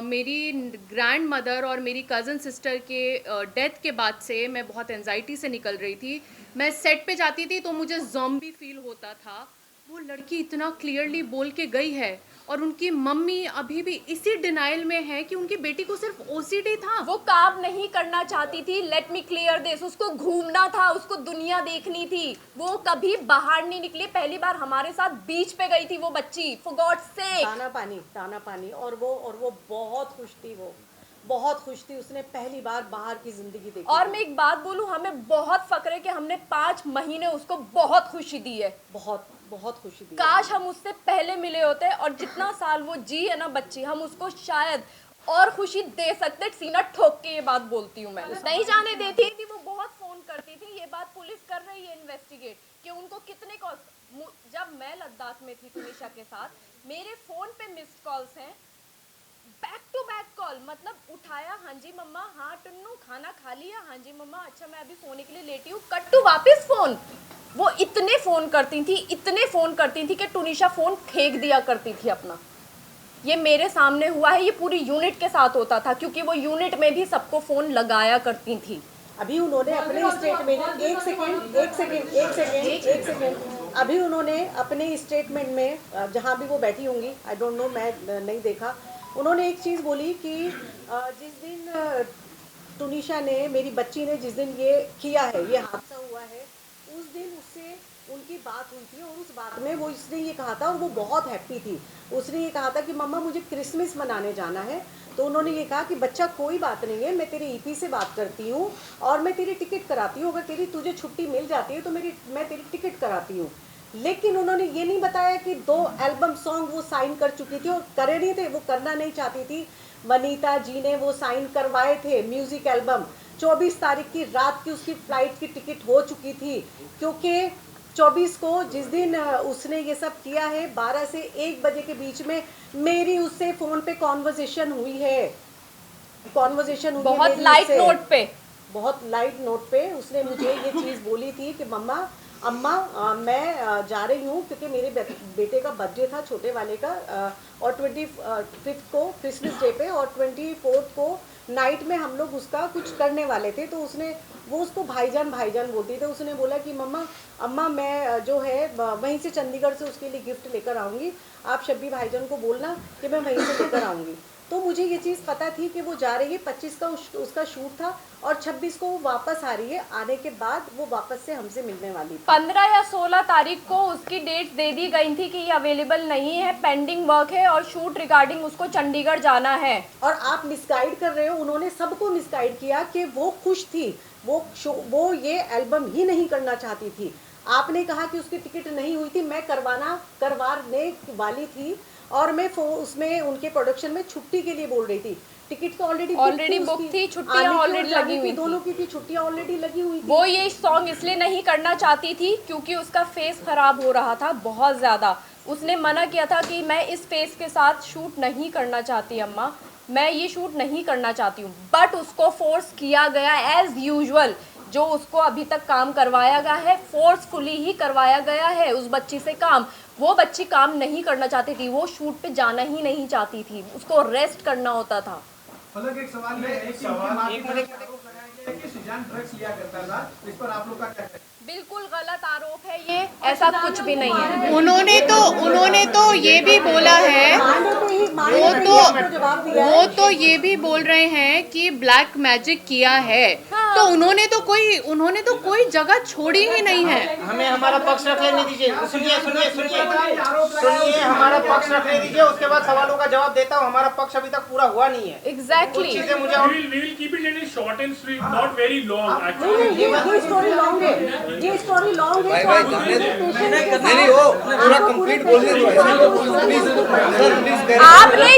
मेरी ग्रैंड मदर और मेरी कज़न सिस्टर के डेथ के बाद से मैं बहुत एंजाइटी से निकल रही थी। मैं सेट पे जाती थी तो मुझे ज़ॉम्बी फील होता था। वो लड़की इतना क्लियरली बोल के गई है, और उनकी मम्मी अभी भी इसी डिनाइल में है कि उनकी बेटी को सिर्फ ओसीडी था। वो काम नहीं करना चाहती थी, लेट मी क्लियर दिस। उसको घूमना था, उसको दुनिया देखनी थी, वो कभी बाहर नहीं निकली। पहली बार हमारे साथ बीच पे गई थी वो बच्ची, फॉर गॉड सेक। ताना पानी और वो बहुत खुश थी, वो बहुत खुश थी, उसने पहली बार बाहर की जिंदगी देखी। और मैं एक बात बोलूं, हमें बहुत फक्र है कि हमने 5 महीने उसको बहुत खुशी दी है, बहुत खुशी दी। काश हम उससे पहले मिले होते, और जितना साल वो जी है ना बच्ची, हम उसको शायद और खुशी दे सकते। सीना ठोक के ये बात बोलती हूँ मैं, नहीं जाने देती थी। वो बहुत फोन करती थी, ये बात पुलिस कर रही है इन्वेस्टिगेट कि उनको कितने कॉल्स। जब मैं लद्दाख में थी टुनिशा के साथ, मेरे फोन पे मिस्ड कॉल्स हैं बैक टू बैक कॉल, मतलब उठाया, हाँ जी मम्मा, हाँ टुन्नू खाना खा लिया, हाँ जी मम्मा, अच्छा मैं अभी सोने के लिए लेटी हूँ, कट टू वापस फोन। वो इतने फोन करती थी, इतने फोन करती थी कि टुनिशा फोन फेंक दिया करती थी अपना। ये मेरे सामने हुआ है, ये पूरी यूनिट के साथ होता था, क्योंकि वो यूनिट में भी सबको फोन लगाया करती थी। अभी उन्होंने अपने स्टेटमेंट एक सेकेंड अभी उन्होंने अपने स्टेटमेंट में जहाँ भी वो बैठी होंगी, आई डोंट नो, मैं नहीं देखा, उन्होंने एक चीज़ बोली कि जिस दिन टुनिशा ने, मेरी बच्ची ने जिस दिन ये किया है, ये हादसा हुआ है, उस दिन उससे उनकी बात हुई थी और उस बात में वो इसने ये कहा था और वो बहुत हैप्पी थी। उसने ये कहा था कि मम्मा मुझे क्रिसमस मनाने जाना है। तो उन्होंने ये कहा कि बच्चा कोई बात नहीं है, मैं तेरे ईपी से बात करती हूँ और मैं तेरी टिकट कराती हूँ, अगर तुझे छुट्टी मिल जाती है तो मैं तेरी टिकट कराती हूँ। लेकिन उन्होंने ये नहीं बताया कि 2 एल्बम सॉन्ग वो साइन कर चुकी थी और करे नहीं थे, वो करना नहीं चाहती थी। वनीता जी ने वो साइन करवाए थे म्यूजिक एल्बम, 24 तारीख की रात की उसकी फ्लाइट की टिकट हो चुकी थी, क्योंकि 24 को जिस दिन उसने ये सब किया है, 12 से 1 बजे के बीच में मेरी उससे फोन पे कॉन्वर्सेशन हुई है, बहुत लाइट नोट पे, बहुत लाइट नोट पे उसने मुझे ये चीज़ बोली थी कि अम्मा मैं जा रही हूँ, क्योंकि मेरे बेटे का बर्थडे था, छोटे वाले का, और 25 को क्रिसमस डे पे और 24 को नाइट में हम लोग उसका कुछ करने वाले थे। तो वो उसको भाईजान बोलती थी। उसने बोला कि अम्मा मैं जो है वहीं से चंडीगढ़ से उसके लिए गिफ्ट लेकर आऊँगी, आप शब्बी भाईजान को बोलना कि मैं वहीं से लेकर आऊँगी। तो मुझे ये चीज़ पता थी कि वो जा रही है, 25 का उसका शूट था और 26 को वो वापस आ रही है, आने के बाद वो वापस से हमसे मिलने वाली थी। 15 या 16 तारीख को उसकी डेट दे दी गई थी कि ये अवेलेबल नहीं है, पेंडिंग वर्क है और शूट रिगार्डिंग उसको चंडीगढ़ जाना है। और आप मिसगाइड कर रहे हो, उन्होंने सबको मिसगाइड किया कि वो खुश थी, वो ये एल्बम ही नहीं करना चाहती थी। आपने कहा कि उसकी टिकट नहीं हुई थी, मैं करवाने वाली थी और मैं उसमें उनके प्रोडक्शन में छुट्टी के लिए बोल रही थी। टिकट तो ऑलरेडी बुक थी, छुट्टियां ऑलरेडी लगी हुई थी, दोनों की थी, छुट्टियां ऑलरेडी लगी हुई थी। वो ये सॉन्ग इसलिए नहीं करना चाहती थी क्योंकि उसका फेस खराब हो रहा था बहुत ज़्यादा। उसने मना किया था कि मैं इस फेस के साथ शूट नहीं करना चाहती अम्मा, मैं ये शूट नहीं करना चाहती हूँ। बट उसको फोर्स किया गया एज यूजुअल, जो उसको अभी तक काम करवाया गया है फोर्सफुली ही करवाया गया है उस बच्ची से काम। वो बच्ची काम नहीं करना चाहती थी, वो शूट पे जाना ही नहीं चाहती थी, उसको रेस्ट करना होता था। मतलब एक सवाल है कि सुजान ड्रग्स लिया करता था, इस पर आप लोग का क्या कहना है? बिल्कुल गलत आरोप है ये, ऐसा कुछ भी नहीं है। उन्होंने तो ये भी बोला है, वो तो ये भी बोल रहे हैं कि ब्लैक मैजिक किया है। हाँ। तो उन्होंने तो कोई जगह छोड़ी ही नहीं है। हमें हमारा पक्ष रख लेने दीजिए। सुनिए, हमारा पक्ष रखने दीजिए, उसके बाद सवालों का जवाब देता हूँ। हमारा पक्ष अभी तक पूरा हुआ नहीं है। एग्जैक्टली। चीजें मुझे We will keep it in a short and sweet, not very long actually. ये स्टोरी लॉन्ग है, ये स्टोरी लॉन्ग है। नहीं वो पूरा कंप्लीट बोलने दो प्लीज। आपने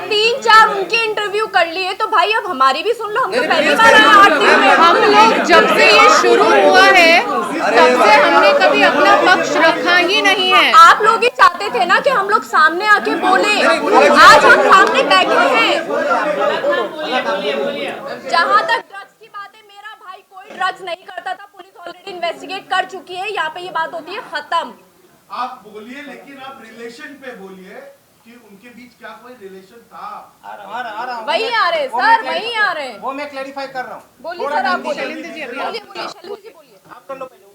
3-4 उनके इंटरव्यू कर लिए, तो भाई अब हमारी भी सुन लो। हम तो पहली बार आए 8 दिन में। हम लोग जब से ये शुरू हुआ है तब से हमने कभी अपना पक्ष रखा ही नहीं है। आप लोग ही चाहते थे ना कि हम लोग सामने आके बोले, आज हम सामने बैठे हैं। जहाँ तक ड्रग्स की बात है, मेरा भाई कोई ड्रग्स नहीं करता था, पुलिस ऑलरेडी इन्वेस्टिगेट कर चुकी है, यहाँ पे ये बात होती है खत्म। आप बोलिए, लेकिन आप रिलेशन पे बोलिए कि उनके बीच क्या कोई रिलेशन था। आ रहा हूँ। वही आ रहे सर, वही आ रहे हैं। वो मैं क्लैरिफाई कर रहा हूँ। बोलिए सर, आप बोलिए, शैलेंद्र जी बोलिए। आप कर लो पहले।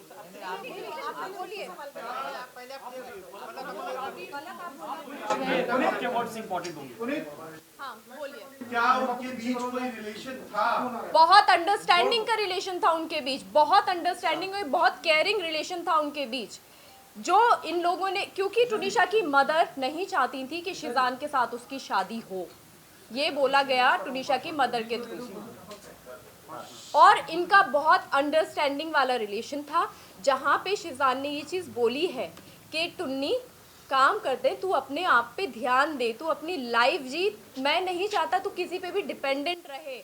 हाँ बोलिए। क्या उनके बीच कोई रिलेशन था? बहुत अंडरस्टैंडिंग का रिलेशन था उनके बीच, बहुत अंडरस्टैंडिंग और बहुत केयरिंग रिलेशन था उनके बीच, जो इन लोगों ने, क्योंकि टुनिशा की मदर नहीं चाहती थी कि शिजान के साथ उसकी शादी हो, ये बोला गया टुनिशा की मदर के थ्रू, और इनका बहुत अंडरस्टैंडिंग वाला रिलेशन था, जहाँ पे शिजान ने ये चीज़ बोली है कि टुन्नी काम करते, तू अपने आप पे ध्यान दे, तू अपनी लाइफ जी, मैं नहीं चाहता तू किसी पे भी डिपेंडेंट रहे,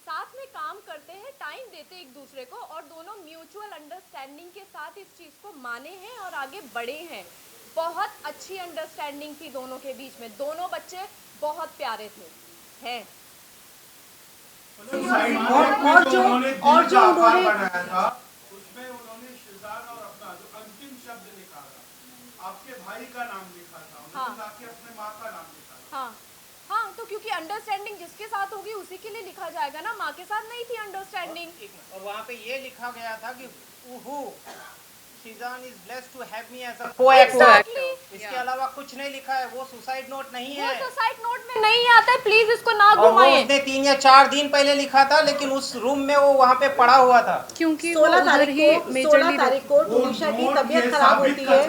साथ में काम करते हैं, टाइम देते एक दूसरे को, और दोनों म्यूचुअल अंडरस्टैंडिंग के साथ इस चीज़ को माने हैं और आगे बढ़े हैं। बहुत अच्छी अंडरस्टैंडिंग थी दोनों के बीच में, दोनों बच्चे बहुत प्यारे थे, हैं। और जो उन्होंने बनाया था उसमें उन्होंने शिजान और अपना जो अंतिम शब्द लिखा था, आपके भाई का नाम लिखा था, उन्होंने ताकि अपने माँ का नाम लिखा था। हाँ हाँ, तो क्योंकि अंडरस्टैंडिंग जिसके साथ होगी उसी के लिए लिखा जाएगा ना, माँ के साथ नहीं थी अंडरस्टैंडिंग। और वहाँ पे ये लिखा गया था कि Shizan is blessed to have me as a co-actor. Exactly. इसके अलावा कुछ नहीं लिखा है, वो सुसाइड नोट नहीं वो है। सुसाइड नोट में नहीं आता है, प्लीज इसको ना और वो घुमाएं। उसने 3 या 4 दिन पहले लिखा था, लेकिन उस रूम में वो वहाँ पे पड़ा हुआ था। क्योंकि वो 16 उधर ही तारीख मेजरली को तुनिशा की तबीयत खराब होती है।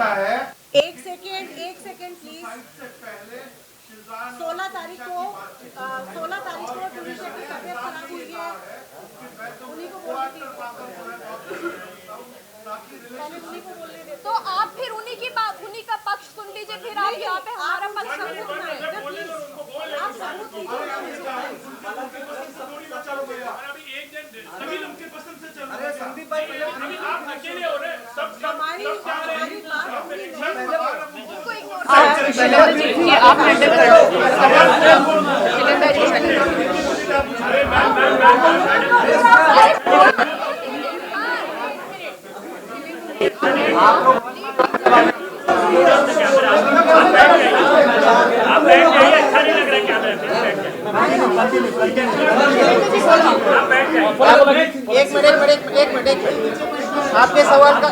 एक सेकेंड प्लीज। से पहले शिजान 16 तारीख को तुनिशा की तबीयत खराब हुई है, उन्हीं को बोलने दे। तो आप फिर उन्हीं का पक्ष सुन लीजिए, फिर आप यहाँ पे हमारा पक्ष सबूत करें। आप सबूत अभी एक दिन सभी लोग के पसंद से चल अरे संदीप भाई पहले अभी आप अकेले हो रहे सब हमारी बात उसको इग्नोर आप बैठ जाइए, अच्छा नहीं लग रहा कैमरे में। एक मिनट आपके सवाल का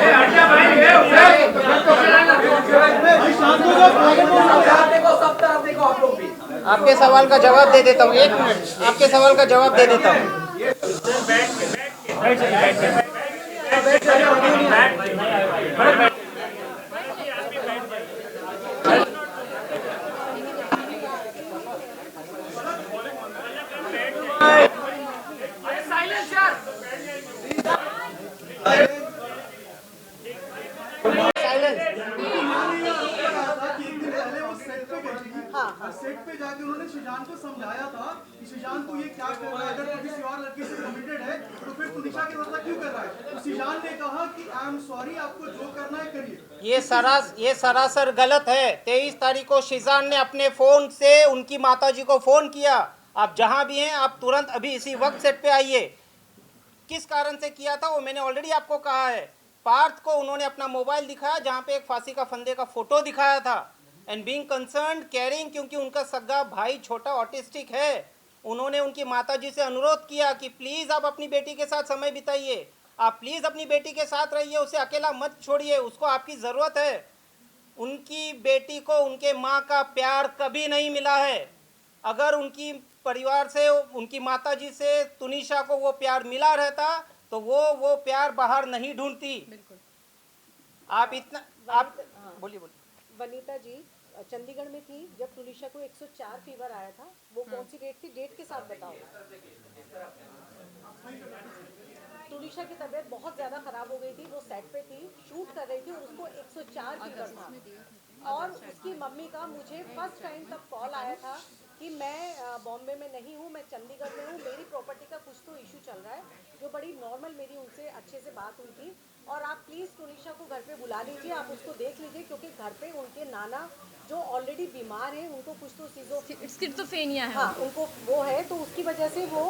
आपके सवाल का जवाब दे देता हूँ। 1 मिनट, आपके सवाल का जवाब दे देता हूँ। सेट पे जाके उन्होंने शिजान को समझाया था कि शिजान को ये क्या कर रहा है, अगर तू किसी और लड़की से कमिटेड है तो फिर तुनिशा के साथ क्यों कर रहा है। तो शिजान ने कहा कि आई एम सॉरी, आपको जो करना है करिए। ये सरासर गलत है। 23 तारीख को शिजान ने अपने फोन से उनकी माताजी को फोन किया, आप जहां भी हैं आप तुरंत अभी इसी वक्त सेट पे आइए। किस कारण से किया था वो मैंने ऑलरेडी आपको कहा है। पार्थ को उन्होंने अपना मोबाइल दिखाया जहां पे एक फांसी का फंदे का फोटो दिखाया था। एंड बीइंग कंसर्न्ड केयरिंग, क्योंकि उनका सगा भाई छोटा ऑटिस्टिक है, उन्होंने उनकी माताजी से अनुरोध किया कि प्लीज़ आप अपनी बेटी के साथ समय बिताइए, आप प्लीज़ अपनी बेटी के साथ रहिए, उसे अकेला मत छोड़िए, उसको आपकी ज़रूरत है। उनकी बेटी को उनके माँ का प्यार कभी नहीं मिला है। अगर उनकी परिवार से, उनकी माताजी से तुनिशा को वो प्यार मिला रहता तो वो प्यार बाहर नहीं ढूंढती। आप इतना आप बोलिए। वनीता जी चंडीगढ़ में थी जब तुनिशा को 104 फीवर आया था। वो कौन सी डेट थी, डेट के साथ बताओ। तुनिशा की तबीयत बहुत ज़्यादा ख़राब हो गई थी, वो सेट पे थी, शूट कर रही थी और उसको 104 फीवर था। और उसकी मम्मी का मुझे फर्स्ट टाइम तब कॉल आया था कि मैं बॉम्बे में नहीं हूँ, मैं चंडीगढ़ में हूँ, मेरी प्रॉपर्टी का कुछ तो इशू चल रहा है, जो बड़ी नॉर्मल मेरी उनसे अच्छे से बात हुई थी। और आप प्लीज़ तुनिशा को घर पे बुला लीजिए, आप उसको देख लीजिए, क्योंकि घर पे उनके नाना जो ऑलरेडी बीमार हैं, उनको कुछ तो स्किज़ोफ्रेनिया है। हाँ, उनको वो है, तो उसकी वजह से वो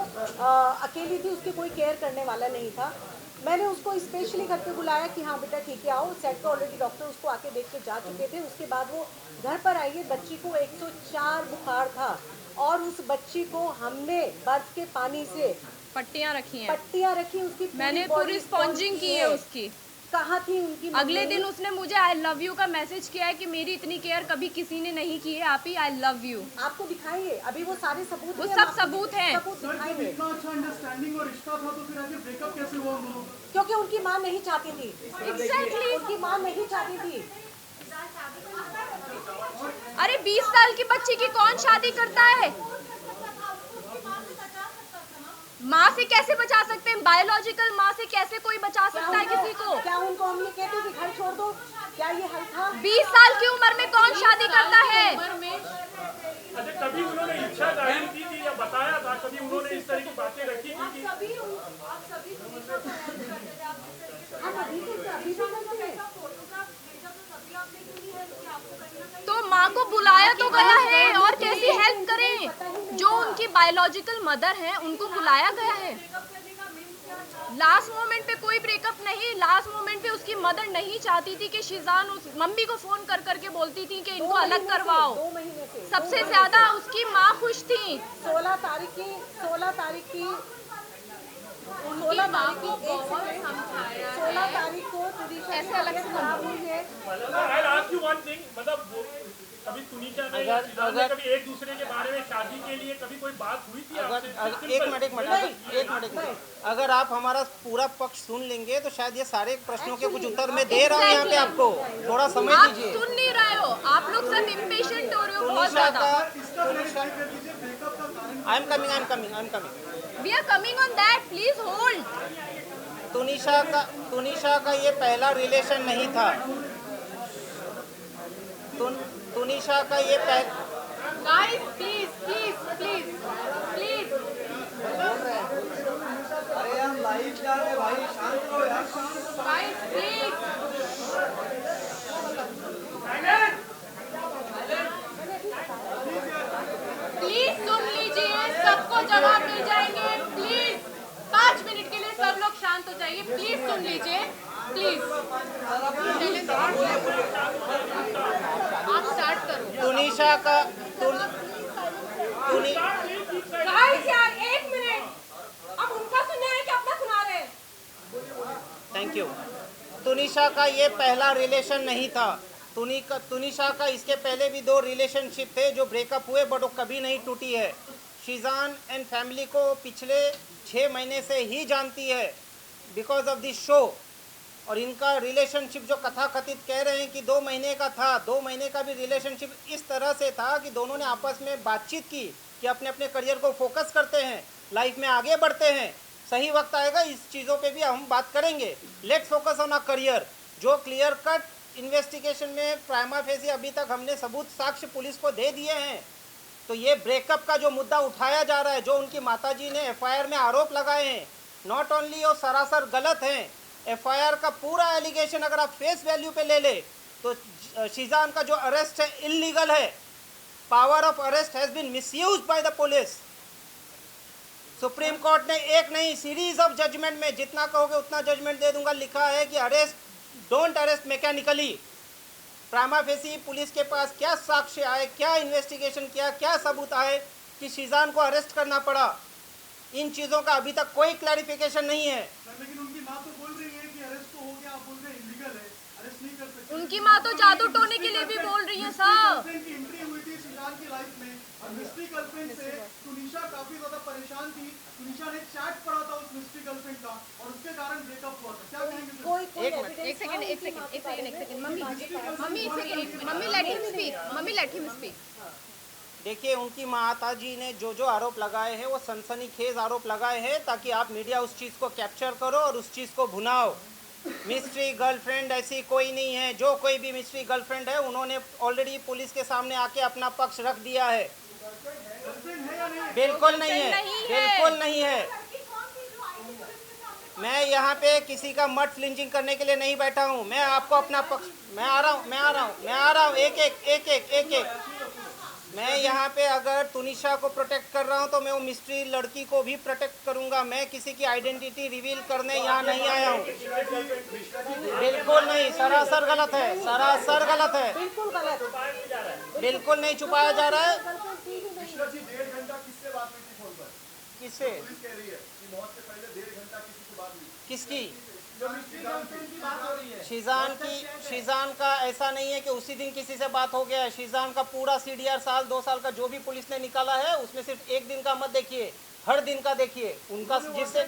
अकेली थी, उसकी कोई केयर करने वाला नहीं था। मैंने उसको स्पेशली घर पे बुलाया कि हाँ बेटा ठीक है आओ। सेट का ऑलरेडी डॉक्टर उसको आके देख के जा चुके थे। उसके बाद वो घर पर आई है। बच्ची को 104 बुखार था और उस बच्ची को हमने बर्फ के पानी से पट्टियाँ रखी उसकी मैंने पूरी स्पॉन्जिंग की है उसकी। कहाँ थी उनकी अगले दिन उसने मुझे आई लव यू का मैसेज किया है कि मेरी इतनी केयर कभी किसी ने नहीं की है, आप ही आई लव यू। आपको दिखाइए, अभी वो सारे सबूत, वो सब सबूत हैं। इतना अच्छा अंडरस्टैंडिंग और रिश्ता था तो फिर आगे ब्रेकअप कैसे हुआ उन दोनों? क्योंकि उनकी माँ नहीं चाहती थी। एग्जैक्टली, उनकी माँ नहीं चाहती थी। अरे 20 साल की बच्ची की कौन शादी करता है? माँ से कैसे बचा सकते हैं? बायोलॉजिकल माँ से कैसे कोई बचा सकता है किसी को? क्या उनको हम ये कहते कि घर छोड़ दो? क्या ये हल था? 20 साल की उम्र में कौन शादी करता है? अच्छा, कभी उन्होंने इच्छा जाहिर की थी या बताया था? कभी उन्होंने इस तरह की बातें रखी थी कि तो माँ को बुलाया तो गया है और कैसी हेल्प करे? बायोलॉजिकल मदर हैं, उनको बुलाया गया है। लास्ट मोमेंट पे कोई ब्रेकअप नहीं, लास्ट मोमेंट पे उसकी मदर नहीं चाहती थी कि शिजान उस मम्मी को फोन कर करके बोलती थी कि इनको अलग करवाओ। 2 महीने से सबसे ज्यादा उसकी माँ खुश थी। 16 तारीख की 16 तारीख की 16 तारीख को तुनिशा ऐसे की अलग तबीयत से खराब हुई है। I'll ask you one thing, मतलब कभी तुनिशा ने या शिजान ने कभी एक दूसरे के बारे में शादी के लिए कभी कोई बात हुई थी आपसे? एक मिनट, अगर आप हमारा पूरा पक्ष सुन लेंगे तो शायद ये सारे प्रश्नों के कुछ उत्तर मैं दे रहा हूँ यहाँ पे आपको, थोड़ा समय आप दीजिए। सुन नहीं रहे हो, आप लोग सब इम्पेशेंट हो रहे हो बहुत तुनिशा ज्यादा। का इसका क्लैरिफाई कर दीजिए ब्रेकअप का कारण। I am coming. We are coming on that, please hold. Tunisha का ये पहला रिलेशन नहीं था। तुनिशा का ये guys please please please please अरे हम लाइव जा रहे हैं भाई, शांत रहो यार। गाइस प्लीज प्लीज सुन लीजिए, सबको जवाब मिल जाएंगे। प्लीज 5 मिनट के लिए सब लोग शांत हो जाइए, प्लीज सुन लीजिए, प्लीज। आप स्टार्ट करो। तुनिशा का गाइस यार 1 मिनट, अब उनका सुनना है कि अपना सुना रहे हैं? Thank you. तुनिशा का ये पहला रिलेशन नहीं था। तुनिशा का इसके पहले भी 2 रिलेशनशिप थे जो ब्रेकअप हुए, बट वो कभी नहीं टूटी है। शिजान एंड फैमिली को पिछले 6 महीने से ही जानती है बिकॉज ऑफ दिस शो। और इनका रिलेशनशिप जो कथाकथित कह रहे हैं कि 2 महीने का था, 2 महीने का भी रिलेशनशिप इस तरह से था कि दोनों ने आपस में बातचीत की कि अपने अपने करियर को फोकस करते हैं, लाइफ में आगे बढ़ते हैं। सही वक्त आएगा, इस चीज़ों पे भी हम बात करेंगे। Let's focus on a career. जो क्लियर कट इन्वेस्टिगेशन में प्राइमा फेसी अभी तक हमने सबूत साक्ष्य पुलिस को दे दिए हैं। तो ये ब्रेकअप का जो मुद्दा उठाया जा रहा है, जो उनकी माताजी ने एफआईआर में आरोप लगाए हैं, नॉट ओनली वो सरासर गलत हैं। एफआईआर का पूरा एलिगेशन अगर आप फेस वैल्यू पे ले ले तो शिजान का जो अरेस्ट है इल्लीगल है। Power of arrest has been misused by the police. Supreme court ने एक नहीं सीरीज ऑफ जजमेंट में, जितना कहोगे उतना जजमेंट दे दूंगा, लिखा है कि arrest, don't arrest mechanically. Prima facie police के पास क्या साक्ष्य आए, क्या इन्वेस्टिगेशन किया, क्या सबूत आए कि शिजान को अरेस्ट करना पड़ा, इन चीज़ों का अभी तक कोई क्लैरिफिकेशन नहीं है। लेकिन उनकी माँ तो बोल रही है कि अरेस्ट तो हो गया, आप बोल रहे हैं इलीगल है, अरेस्ट नहीं कर सकते। उनकी माँ तो जादू टोने के लिए भी बोल रही है साहब। गर्लफ्रेंड की एंट्री हुई थी शिजान की लाइफ में और मिस्ट्री गर्लफ्रेंड से तुनिशा काफी ज्यादा परेशान थी। तुनिशा ने चैट पढ़ा था उस मिस्ट्री गर्लफ्रेंड का और उसके कारण ब्रेकअप हुआ था। क्या कहेंगे? कोई एक मिनट, एक second mummy let him speak. देखिए, उनकी माताजी ने जो जो आरोप लगाए हैं वो सनसनीखेज आरोप लगाए हैं ताकि आप मीडिया उस चीज़ को कैप्चर करो और उस चीज़ को भुनाओ। मिस्ट्री गर्लफ्रेंड ऐसी कोई नहीं है। जो कोई भी मिस्ट्री गर्लफ्रेंड है उन्होंने ऑलरेडी पुलिस के सामने आके अपना पक्ष रख दिया है। बिल्कुल नहीं है, बिल्कुल नहीं है। मैं यहाँ पे किसी का मत फ्लिंचिंग करने के लिए नहीं बैठा हूँ। मैं आपको अपना पक्ष, मैं आ रहा हूँ एक। मैं यहाँ पे अगर तुनिशा को प्रोटेक्ट कर रहा हूँ तो मैं वो मिस्ट्री लड़की को भी प्रोटेक्ट करूँगा। मैं किसी की आइडेंटिटी रिवील करने यहाँ नहीं आया हूँ। बिल्कुल नहीं, सरासर गलत है, सरासर गलत है, बिल्कुल गलत। बिल्कुल नहीं छुपाया जा रहा है। मिश्रा जी 1.5 घंटा किससे बात हुई थी फोन पर? किससे? पुलिस कह रही है कि मौत से पहले 1.5 घंटा किसी से बात हुई थी। किसकी? जो मिस्ट्री गर्लफ्रेंड की बात हो रही है। शिजान का ऐसा नहीं है कि उसी दिन किसी से बात हो गया है। शिजान का पूरा सीडीआर साल 2 साल का जो भी पुलिस ने निकाला है उसमें सिर्फ एक दिन का मत देखिए, हर दिन का देखिए। उनका जिससे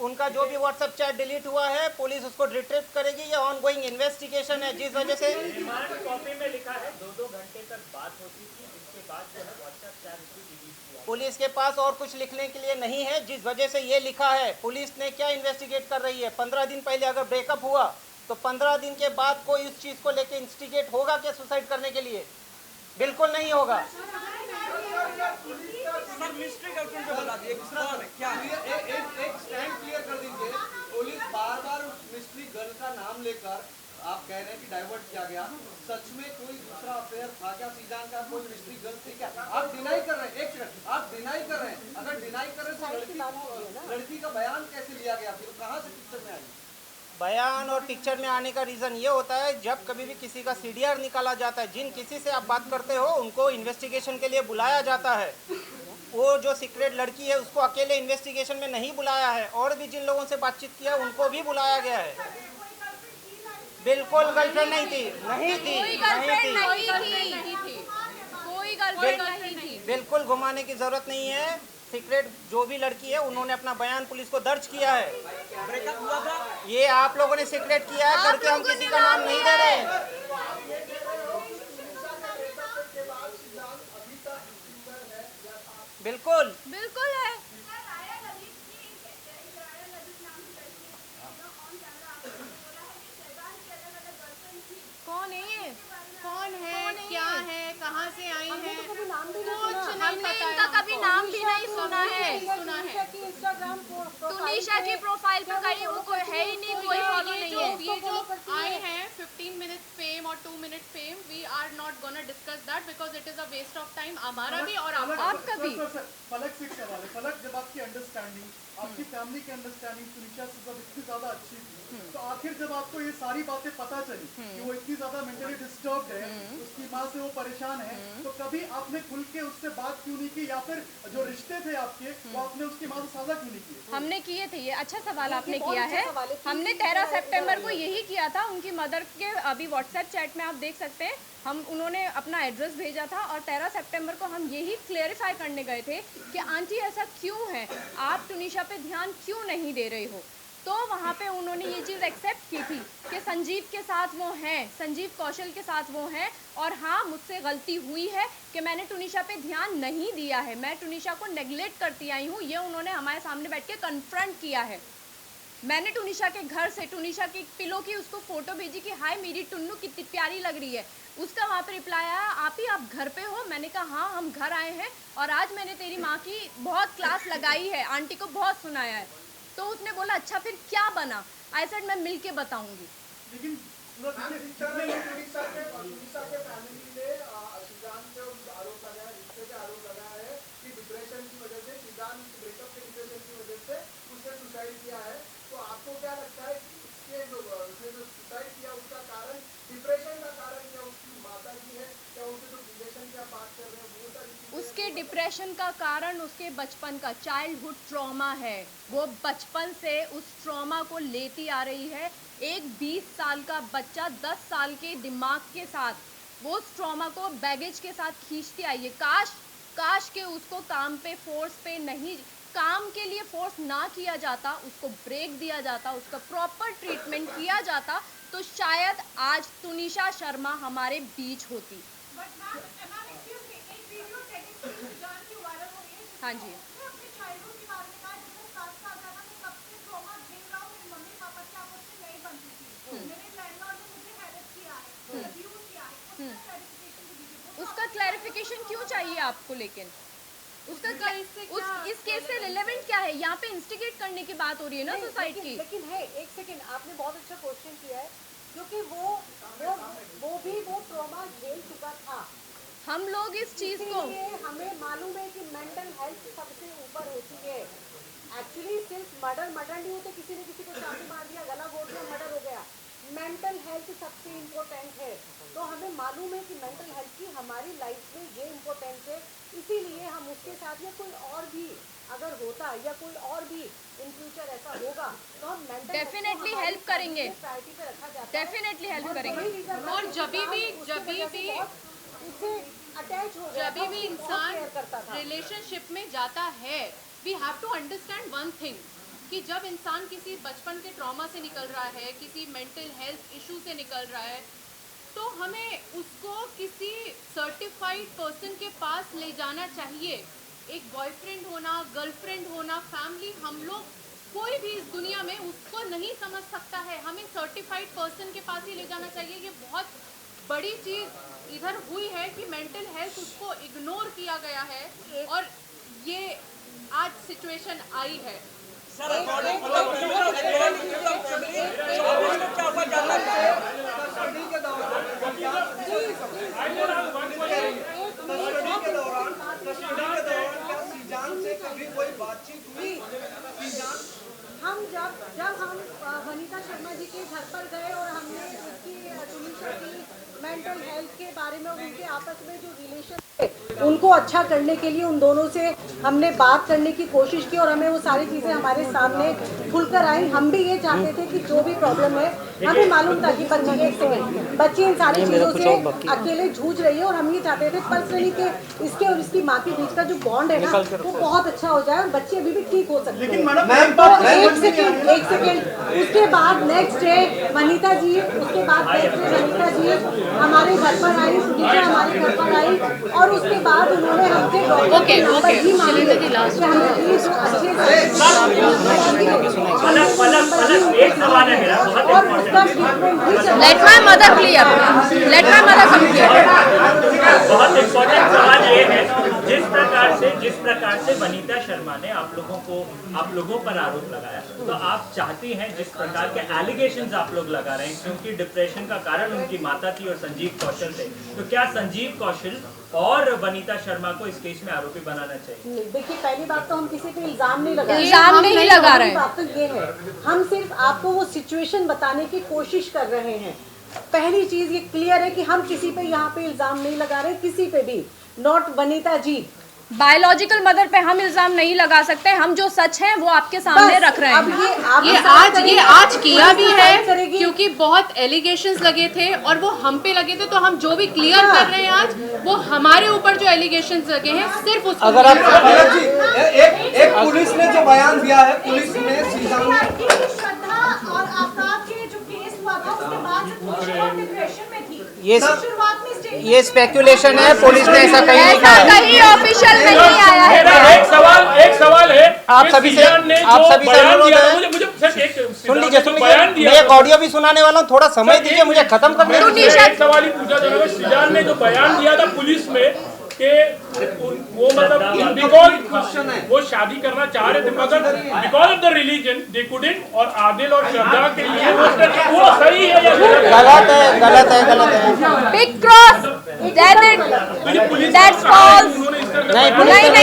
उनका जो भी व्हाट्सएप चैट डिलीट हुआ है पुलिस उसको रिट्रीव करेगी। ये ऑनगोइंग इन्वेस्टिगेशन है, जिस वजह से रिमांड कॉपी में लिखा है 2-2 घंटे तक बात होती थी, जिसके बाद जो है व्हाट्सएप चैट भी डिलीट किया। पुलिस के पास और कुछ लिखने के लिए नहीं है, जिस वजह से ये लिखा है। पुलिस ने क्या इन्वेस्टिगेट कर रही है? 15 दिन पहले अगर ब्रेकअप हुआ तो 15 दिन के बाद कोई उस चीज़ को लेके इंस्टिगेट होगा क्या सुसाइड करने के लिए? बिल्कुल नहीं होगा। सर मिस्ट्री गर्लफ्रेंड पे बता दिए कौन है क्या है? एक स्टैंड क्लियर कर दीजिए। पुलिस बार बार उस मिस्ट्री गर्ल का नाम लेकर आप कह रहे हैं कि डाइवर्ट किया गया, सच में कोई दूसरा अफेयर था क्या सीजान का? कोई मिस्ट्री गर्ल थी क्या? आप डिनाई कर रहे हैं, एक मिनट, आप डिनाई कर रहे हैं। अगर डिनाई कर रहे हैं तो लड़की का बयान कैसे लिया गया, फिर कहाँ से पिक्चर में आई? बयान और पिक्चर में आने का रीज़न ये होता है, जब कभी भी किसी का सीडीआर निकाला जाता है, जिन किसी से आप बात करते हो उनको इन्वेस्टिगेशन के लिए बुलाया जाता है। वो जो सीक्रेट लड़की है उसको अकेले इन्वेस्टिगेशन में नहीं बुलाया है, और भी जिन लोगों से बातचीत किया उनको भी बुलाया गया है। बिल्कुल गर्लफ्रेंड नहीं थी, नहीं थी, नहीं थी। बिल्कुल घुमाने की जरूरत नहीं है। सीक्रेट जो भी लड़की है उन्होंने अपना बयान पुलिस को दर्ज किया है। ब्रेकअप हुआ था? ये आप लोगों ने सीक्रेट किया है करके हम किसी का नाम नहीं दे रहे हैं। बिल्कुल बिल्कुल है। कौन है ये? कौन है, क्या है, कहाँ से आई है, कभी नाम भी नहीं कुछ सुना। नहीं पता इनका है। कभी नाम भी नहीं सुना है। इंस्टाग्राम तुनिशा की प्रोफाइल पे कहीं वो कोई है ही नहीं, कोई फॉलो नहीं है। ये जो आए हैं 15 मिनट फेम और 2 minute fame, we are not gonna discuss that because it is a waste of time, हमारा भी और आपका भी। फलक से एक सवाल है। फलक, जब आपकी अंडरस्टैंडिंग, आपकी फैमिली की अंडरस्टैंडिंग तुनिशा से जब इतनी ज्यादा अच्छी थी, तो आखिर जब आपको ये सारी बातें पता चली कि वो इतनी ज्यादा मेंटली डिस्टर्ब्ड है, उसकी माँ से वो परेशान है, तो कभी आपने खुल के उससे बात क्यों नहीं की, या फिर जो रिश्ते थे आपके वो आपने उसकी माँ से साझा क्यों नहीं किए? हमने किए थे। ये अच्छा सवाल आपने किया है। हमने 13 सितंबर को यही किया था। उनकी मदर के अभी व्हाट्सएप चैट में आप देख सकते हैं, उन्होंने अपना एड्रेस भेजा था और 13 सितंबर को हम यही क्लेरिफाई करने गए थे कि आंटी ऐसा क्यों है, आप तुनिशा पे ध्यान क्यों नहीं दे रही हो। तो वहाँ पे उन्होंने ये चीज़ एक्सेप्ट की थी कि संजीव के साथ वो हैं, संजीव कौशल के साथ वो हैं, और हाँ मुझसे गलती हुई है कि मैंने तुनिशा पे ध्यान नहीं दिया है, मैं तुनिशा को नेग्लेक्ट करती आई हूँ। ये उन्होंने हमारे सामने बैठ के कन्फ्रंट किया है। मैंने तुनिशा के घर से तुनिशा की पिलो की उसको फ़ोटो भेजी कि हाय मेरी टुन्नू कितनी प्यारी लग रही है। उसका वहाँ पे रिप्लाई आया, आप ही आप घर पे हो? मैंने कहा हाँ हम घर आए हैं और आज मैंने तेरी माँ की बहुत क्लास लगाई है, आंटी को बहुत सुनाया है। तो उसने बोला अच्छा फिर क्या बना? आई सेड मैं मिल के बताऊँगी। लेकिन उसके डिप्रेशन का कारण उसके बचपन का चाइल्डहुड ट्रॉमा है। वो बचपन से उस ट्रॉमा को लेती आ रही है। एक 20 साल का बच्चा 10 साल के दिमाग के साथ वो उस ट्रॉमा को बैगेज के साथ खींचती आई है। काश के उसको काम पे फोर्स पे नहीं, काम के लिए फोर्स ना किया जाता, उसको ब्रेक दिया जाता, उसका प्रॉपर ट्रीटमेंट किया जाता, तो शायद आज तुनिशा शर्मा हमारे बीच होती। हाँ जी। उसका क्लैरिफिकेशन क्यों चाहिए आपको? लेकिन उसका इस केस से रिलेवेंट क्या है? यहाँ पे इंस्टिगेट करने की बात हो रही है ना सोसाइटी की। लेकिन है, एक सेकंड, आपने बहुत अच्छा क्वेश्चन किया है, क्योंकि वो भी वो ट्रॉमा झेल चुका था। हम लोग इस चीज को, हमें मालूम है कि मेंटल हेल्थ सबसे ऊपर होती है। एक्चुअली सिर्फ मर्डर नहीं होते, किसी ने किसी को चाकू मार दिया, गला घोट दिया, मर्डर हो गया। मेंटल हेल्थ सबसे इम्पोर्टेंट है। तो हमें मालूम है कि मेंटल हेल्थ की हमारी लाइफ में ये इम्पोर्टेंस है, इसीलिए हम उसके साथ या कोई और भी अगर होता या कोई और भी इन फ्यूचर ऐसा होगा तो हम मेंटल डेफिनेटली हेल्प करेंगे, प्रायोरिटी पे रखा जाता है। डेफिनेटली हेल्प करेंगे। और जब भी उससे अटैच हो गया, जब भी इंसान रिलेशनशिप में जाता है, we have to understand one thing कि जब इंसान किसी बचपन के ट्रॉमा से निकल रहा है, किसी मेंटल हेल्थ इशू से निकल रहा है, तो हमें उसको किसी सर्टिफाइड पर्सन के पास ले जाना चाहिए। एक बॉयफ्रेंड होना, गर्लफ्रेंड होना, फैमिली, हम लोग कोई भी इस दुनिया में उसको नहीं समझ सकता है, हमें सर्टिफाइड पर्सन के पास ही ले जाना चाहिए। ये बहुत बड़ी चीज़ इधर हुई है कि मेंटल हेल्थ उसको इग्नोर किया गया है और ये आज सिचुएशन आई है। सर, जब हम वनीता शर्मा जी के घर पर गए और हमने उसकी तुनिशा की मेंटल हेल्थ के बारे में उनके आपस में जो रिलेशन उनको अच्छा करने के लिए उन दोनों से हमने बात करने की कोशिश की और हमें वो सारी चीज़ें हमारे सामने खुलकर आई। हम भी ये चाहते थे कि जो भी प्रॉब्लम है, हमें मालूम था कि बच्ची इन सारी चीज़ों से अकेले जूझ रही है और हम ये चाहते थे पर्सनली कि इसके और इसकी माँ के बीच का जो बॉन्ड है ना वो बहुत अच्छा हो जाए और बच्ची अभी भी ठीक हो सकती है। तो एक सेकेंड उसके बाद नेक्स्ट डे वनीता जी हमारे घर पर आई, सुनीता हमारे घर पर आई और उसके बाद उन्होंने हमसे ओके शैलेंद्र जी लास्ट एक सवाल है मेरा let my mother clear, let my mother complete. बहुत इम्पोर्टेंट सवाल ये है, जिस प्रकार से वनीता शर्मा ने आप लोगों पर आरोप लगाया, तो आप चाहती हैं जिस प्रकार के एलिगेशंस आप लोग लगा रहे हैं, क्योंकि डिप्रेशन का कारण उनकी माता थी और संजीव कौशल थे, तो क्या संजीव कौशल और वनीता शर्मा को इस केस में आरोपी बनाना चाहिए? देखिए, पहली बात तो हम किसी पे इल्जाम नहीं लगा रहे हैं। बात तो ये है, हम सिर्फ आपको वो सिचुएशन बताने की कोशिश कर रहे हैं। पहली चीज ये क्लियर है कि हम किसी पे यहाँ पे इल्जाम नहीं लगा रहे, किसी पे भी, not Vanita ji. Biological mother पे हम इल्जाम नहीं लगा सकते, हम जो सच है वो आपके सामने रख रहे हैं। ये आज किया भी है क्योंकि बहुत एलिगेशंस लगे थे और वो हम पे लगे थे, तो हम जो भी क्लियर कर रहे हैं आज वो हमारे ऊपर जो एलिगेशंस लगे हैं सिर्फ उसको अगर आप एक पुलिस ने जो बयान दिया है, पुलिस ने श्रद्धा और आफताब के जो केस हुआ था उसके बाद से बहुत डिप्रेशन में थी। ये स्पेकुलेशन है, पुलिस ने ऐसा कहीं नहीं कहा, कहीं ऑफिशियल नहीं आया है। एक सवाल है, आप सभी से अनुरोध है, सुन लीजिए, मैं एक ऑडियो भी सुनाने वाला हूँ, थोड़ा समय दीजिए मुझे खत्म करने दीजिए। एक सवाल ही पूछा जा रहा है, श्रीजान ने जो बयान दिया था पुलिस में कि वो मतलब बिकॉज वो शादी करना चाह रहे थे मगर because of the religion they couldn't, और आदिल और श्रद्धा के लिए वो सही है या गलत है बिग क्रॉस दैट्स फॉल्स। नहीं,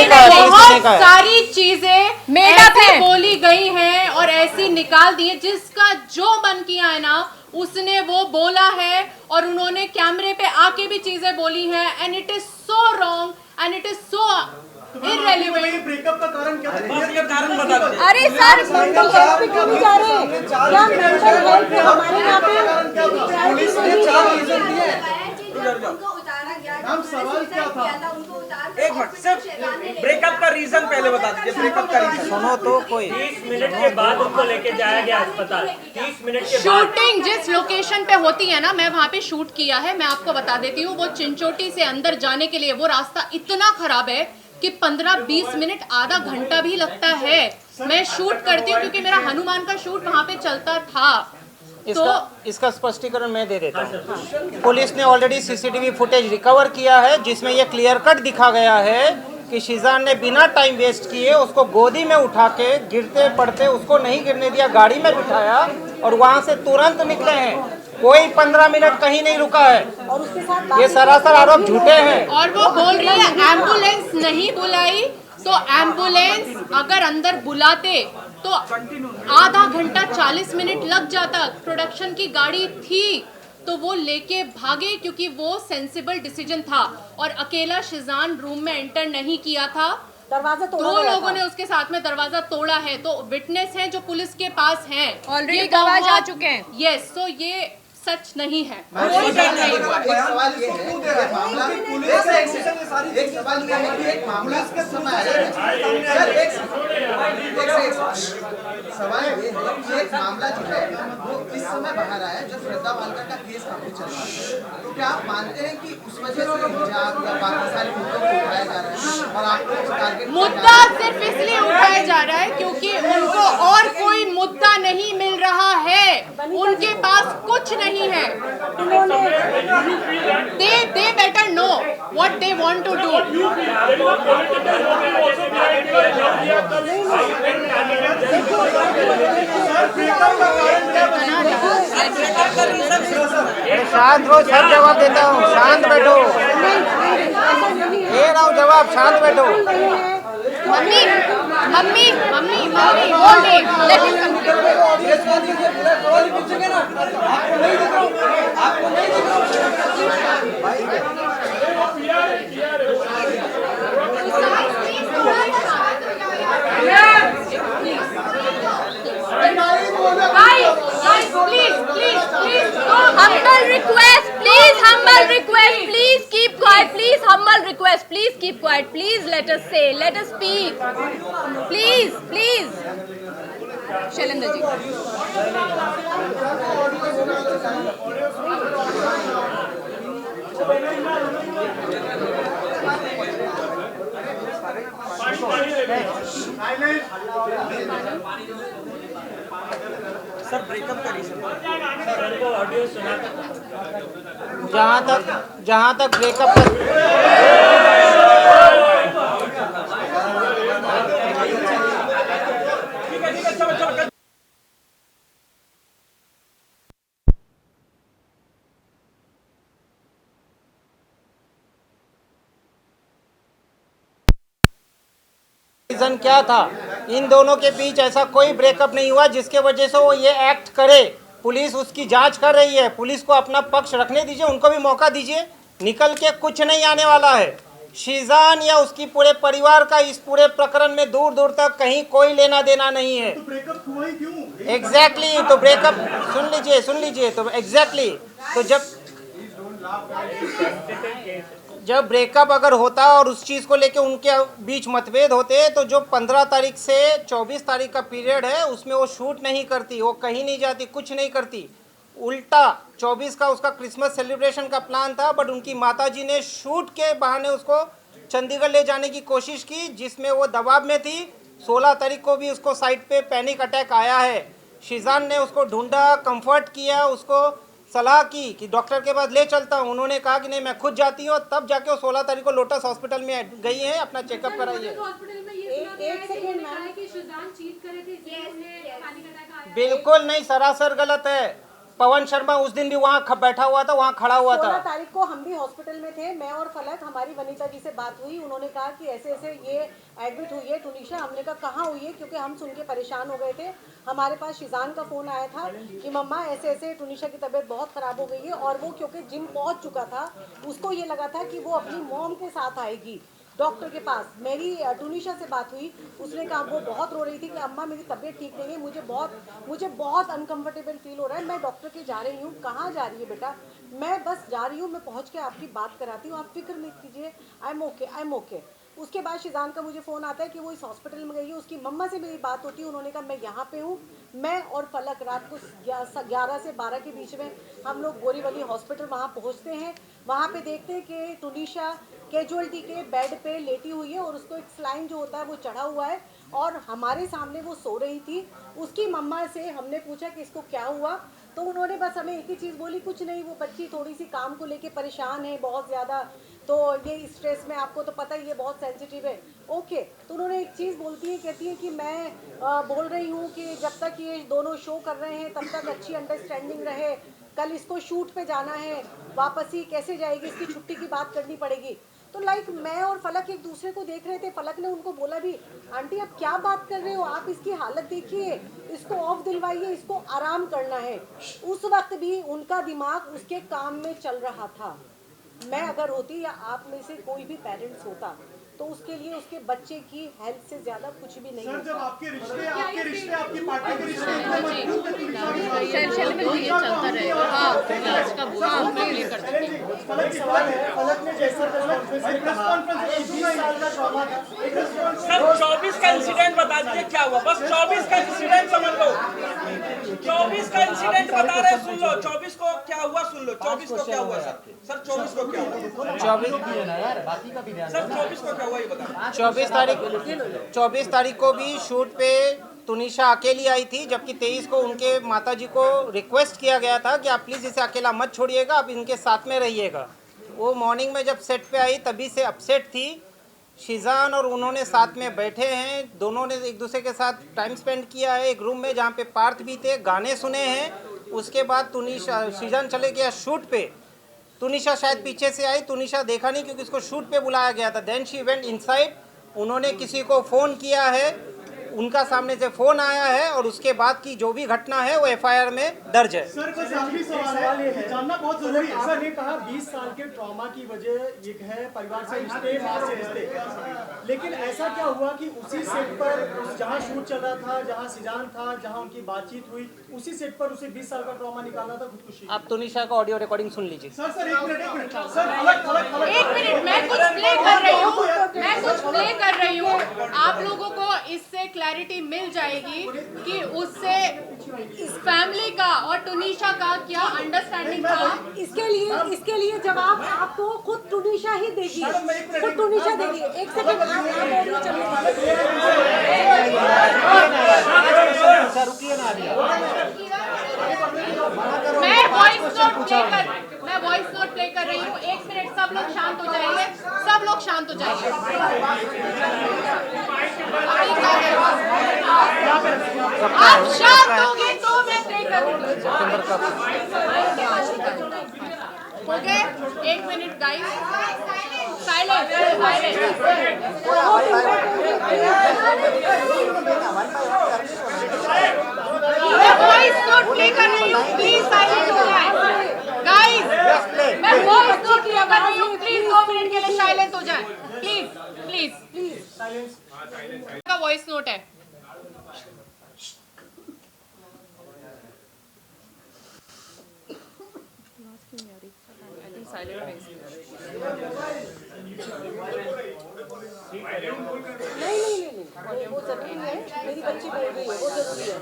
बहुत सारी चीजें ऐसे बोली गई हैं और ऐसी निकाल दी है, जिसका जो मन किया है ना उसने वो बोला है और उन्होंने कैमरे पे आके भी चीजें बोली हैं, and it is so wrong and it is so irrelevant. Breakup का कारण क्या था? कारण बता दीजिए। अरे सर मेंटल हेल्थ पे क्यों नहीं जा रहे? क्या मेंटल हेल्थ पे हमारे यहाँ पे पुलिस ने 4 रीजन दिए। मैम, सवाल क्या था? एक मिनट, सिर्फ ब्रेकअप का रीजन पहले बता दीजिए। ब्रेकअप का रीजन सुनो तो कोई 30 मिनट के बाद उनको लेके जाया गया अस्पताल। 30 मिनट के बाद शूटिंग जिस लोकेशन पे होती है ना, मैं वहाँ पे शूट किया है, मैं आपको बता देती हूँ। वो चिंचोटी से अंदर जाने के लिए वो रास्ता इतना खराब है कि 15-20 मिनट आधा घंटा भी लगता है। मैं शूट करती हूँ क्योंकि मेरा हनुमान का शूट वहाँ पे चलता था। इसका स्पष्टीकरण मैं दे देता हूँ। पुलिस ने ऑलरेडी सीसीटीवी फुटेज रिकवर किया है जिसमें यह क्लियर कट दिखा गया है कि शीजान ने बिना टाइम वेस्ट किए उसको गोदी में उठा के गिरते पड़ते उसको नहीं गिरने दिया, गाड़ी में बिठाया और वहाँ से तुरंत निकले हैं। कोई 15 मिनट कहीं नहीं रुका है। और उसके साथ ये सरासर आरोप झूठे हैं। और वो बोल रही है एम्बुलेंस नहीं बुलाई, तो एम्बुलेंस अगर अंदर बुलाते तो आधा घंटा 40 मिनट लग जाता। प्रोडक्शन की गाड़ी थी तो वो लेके भागे क्योंकि वो सेंसिबल डिसीजन था, और अकेला शीजान रूम में एंटर नहीं किया था। दरवाजा तोड़ा 2 लोगों ने उसके साथ में दरवाजा तोड़ा है, तो विटनेस हैं जो पुलिस के पास हैं, ऑलरेडी गवाह जा चुके हैं। यस, तो ये सच नहीं है। एक सवाल ये है कि मामला पुलिस से एक सवाल ये है कि एक मामला के समय आया है। सवाल ये है कि एक मामला जो है वो इस समय बाहर आया जब श्रद्धा वालकर का केस काफी चल रहा है, तो क्या आप मानते हैं कि उस वजह से हिजाब या बाकी सारे मुद्दों को उठाया जा रहा है और आपको टारगेट मुद्दा सिर्फ इसलिए उठाया जा रहा है क्योंकि उनको और कोई मुद्दा नहीं मिल रहा है, उनके पास कुछ नहीं है। They better know what they want to do. शांत हो, सब जवाब देता हूँ, शांत बैठो। दे रहा हूँ जवाब, शांत बैठो। Mummy mummy mummy mummy hold it, let him complete. Humble request, please, humble request, please keep quiet, please, humble request, please keep quiet, please let us say, let us speak, please, please. Shailendra ji sir breakup करी sir audio सुना जहाँ तक breakup reason क्या था। इन दोनों के बीच ऐसा कोई ब्रेकअप नहीं हुआ जिसके वजह से वो ये एक्ट करे। पुलिस उसकी जांच कर रही है, पुलिस को अपना पक्ष रखने दीजिए, उनको भी मौका दीजिए। निकल के कुछ नहीं आने वाला है। शीजान या उसकी पूरे परिवार का इस पूरे प्रकरण में दूर दूर तक कहीं कोई लेना देना नहीं है। तो ब्रेकअप हुआ ही क्यों? एग्जैक्टली तो ब्रेकअप सुन लीजिए तो एग्जैक्टली तो जब ब्रेकअप अगर होता और उस चीज़ को लेके उनके बीच मतभेद होते तो जो 15 तारीख से 24 तारीख का पीरियड है उसमें वो शूट नहीं करती, वो कहीं नहीं जाती, कुछ नहीं करती। उल्टा 24 का उसका क्रिसमस सेलिब्रेशन का प्लान था, बट उनकी माताजी ने शूट के बहाने उसको चंडीगढ़ ले जाने की कोशिश की, जिसमें वो दबाव में थी। 16 तारीख को भी उसको साइट पे पैनिक अटैक आया है। शीजान ने उसको ढूंढा, कंफर्ट किया, उसको सलाह की कि डॉक्टर के पास ले चलता हूँ। उन्होंने कहा कि नहीं मैं खुद जाती हूँ। तब जाके वो 16 तारीख को लोटस हॉस्पिटल में गई है, अपना चेकअप कराई है। बिल्कुल नहीं, सरासर गलत है। पवन शर्मा उस दिन भी वहाँ बैठा हुआ था, वहाँ खड़ा हुआ था। 16 तारीख को हम भी हॉस्पिटल में थे, मैं और फलक, हमारी वनीता जी से बात हुई। उन्होंने कहा कि ऐसे ऐसे ये एडमिट हुई है टुनीशा। हमने कहा कहाँ हुई है, क्योंकि हम सुन के परेशान हो गए थे। हमारे पास शीजान का फ़ोन आया था कि मम्मा ऐसे ऐसे टुनीशा की तबीयत बहुत ख़राब हो गई है। और वो क्योंकि जिम पहुँच चुका था, उसको ये लगा था कि वो अपनी मॉम के साथ आएगी डॉक्टर के पास। मेरी टुनीशा से बात हुई, उसने कहा वो बहुत रो रही थी कि अम्मा मेरी तबीयत ठीक नहीं है, मुझे बहुत अनकंफर्टेबल फील हो रहा है, मैं डॉक्टर के जा रही हूँ। कहाँ जा रही है बेटा? मैं बस जा रही हूँ, मैं पहुँच के आपकी बात कराती हूँ, आप फिक्र मत कीजिए, आई एम ओके। उसके बाद शीजान का मुझे फ़ोन आता है कि वो इस हॉस्पिटल में गई है। उसकी मम्मा से मेरी बात होती है, उन्होंने कहा मैं यहाँ पे हूँ। मैं और फलक रात को 11 से 12 के बीच में हम लोग बोरीवली हॉस्पिटल वहाँ पहुँचते हैं। वहाँ पे देखते हैं कि टुनीशा कैजुअल्टी के बेड पे लेटी हुई है और उसको एक स्लाइन जो होता है वो चढ़ा हुआ है और हमारे सामने वो सो रही थी। उसकी मम्मा से हमने पूछा कि इसको क्या हुआ, तो उन्होंने बस हमें एक ही चीज़ बोली, कुछ नहीं, वो बच्ची थोड़ी सी काम को लेके परेशान है बहुत ज़्यादा, तो ये स्ट्रेस में, आपको तो पता ही है बहुत सेंसिटिव है। ओके, तो उन्होंने एक चीज़ बोलती है, कहती है कि मैं बोल रही हूँ कि जब तक ये दोनों शो कर रहे हैं तब तक अच्छी अंडरस्टैंडिंग रहे। कल इसको शूट पे जाना है, वापस ही कैसे जाएगी, इसकी छुट्टी की बात करनी पड़ेगी। तो लाइक मैं और फलक एक दूसरे को देख रहे थे। फलक ने उनको बोला भी, आंटी आप क्या बात कर रहे हो, आप इसकी हालत देखिए, इसको ऑफ दिलवाइए, इसको आराम करना है। उस वक्त भी उनका दिमाग उसके काम में चल रहा था। मैं अगर होती या आप में से कोई भी पेरेंट्स होता तो उसके लिए उसके बच्चे की हेल्थ से ज्यादा कुछ भी नहीं सर, होता। जब आपके रिश्ते आपकी पार्टी के रिश्ते इतने मजबूत थे, ये चलता रहेगा। हाँ, आज का बुरा हम लोग ये करते हैं। फलक सवाल है, फलक ने जैसा सर 24 का इंसिडेंट बता दीजिए क्या हुआ, बस 24 का इंसिडेंट समझ लो। 24 का इंसिडेंट बता रहे, सुन लो। 24 को क्या हुआ सुन लो। 24 को क्या हुआ सर 24 को क्या हुआ? 24 को क्या हुआ ये बता। 24 तारीख को भी शूट पे तुनिशा अकेली आई थी, जबकि 23 को उनके माताजी को रिक्वेस्ट किया गया था कि आप प्लीज़ इसे अकेला मत छोड़िएगा, आप इनके साथ में रहिएगा। वो मॉर्निंग में जब सेट पे आई तभी से अपसेट थी। शीजान और उन्होंने साथ में बैठे हैं, दोनों ने एक दूसरे के साथ टाइम स्पेंड किया है एक रूम में जहाँ पे पार्थ भी थे, गाने सुने हैं। उसके बाद शीजान चले गया शूट पे। तुनिशा शायद पीछे से आई, तुनिशा देखा नहीं क्योंकि उसको शूट पे बुलाया गया था। Then she went inside. उन्होंने किसी को फ़ोन किया है, उनका सामने से फोन आया है और उसके बाद की जो भी घटना है वो एफआईआर में दर्ज है। सर बस आखिरी सवाल है, जानना बहुत जरूरी है। सर ने कहा 20 साल के ट्रॉमा की वजह ये है परिवार से रिश्ते, माँ से रिश्ते, लेकिन ऐसा क्या हुआ कि उसी सेट पर जहाँ शूट चल रहा था, जहाँ सिजान था, जहाँ उनकी बातचीत हुई, उसी सेट पर उसे 20 साल का ट्रॉमा निकालना था खुदकुशी। आप तुनिशा का ऑडियो रिकॉर्डिंग सुन लीजिए। सर एक मिनट सर, अलग एक मिनट, मैं कुछ प्ले कर रही हूँ, आप लोगों को इससे क्लैरिटी मिल जाएगी कि उससे इस फैमिली का और टुनीशा का क्या अंडरस्टैंडिंग था। इसके लिए जवाब आपको खुद टुनीशा ही देगी, खुद टुनीशा देगी। एक सेकंड मैं वॉइस नोट प्ले कर रही हूँ। 1 मिनट, सब लोग शांत हो जाइए, सब लोग शांत हो जाइए। आप शांत होंगे तो मैं प्ले करूँगी। Okay, 1 minute guys, silence. मैं वॉइस नोट प्ले कर रही हूँ, प्लीज साइलेंट हो जाए गाइस। मैं वॉइस नोट प्ले कर रही हूँ, प्लीज 2 मिनट के लिए साइलेंट हो जाए, प्लीज साइलेंस का वॉइस नोट है। नहीं, वो जरूरी है, मेरी बच्ची बोल रही है, वो जरूरी है।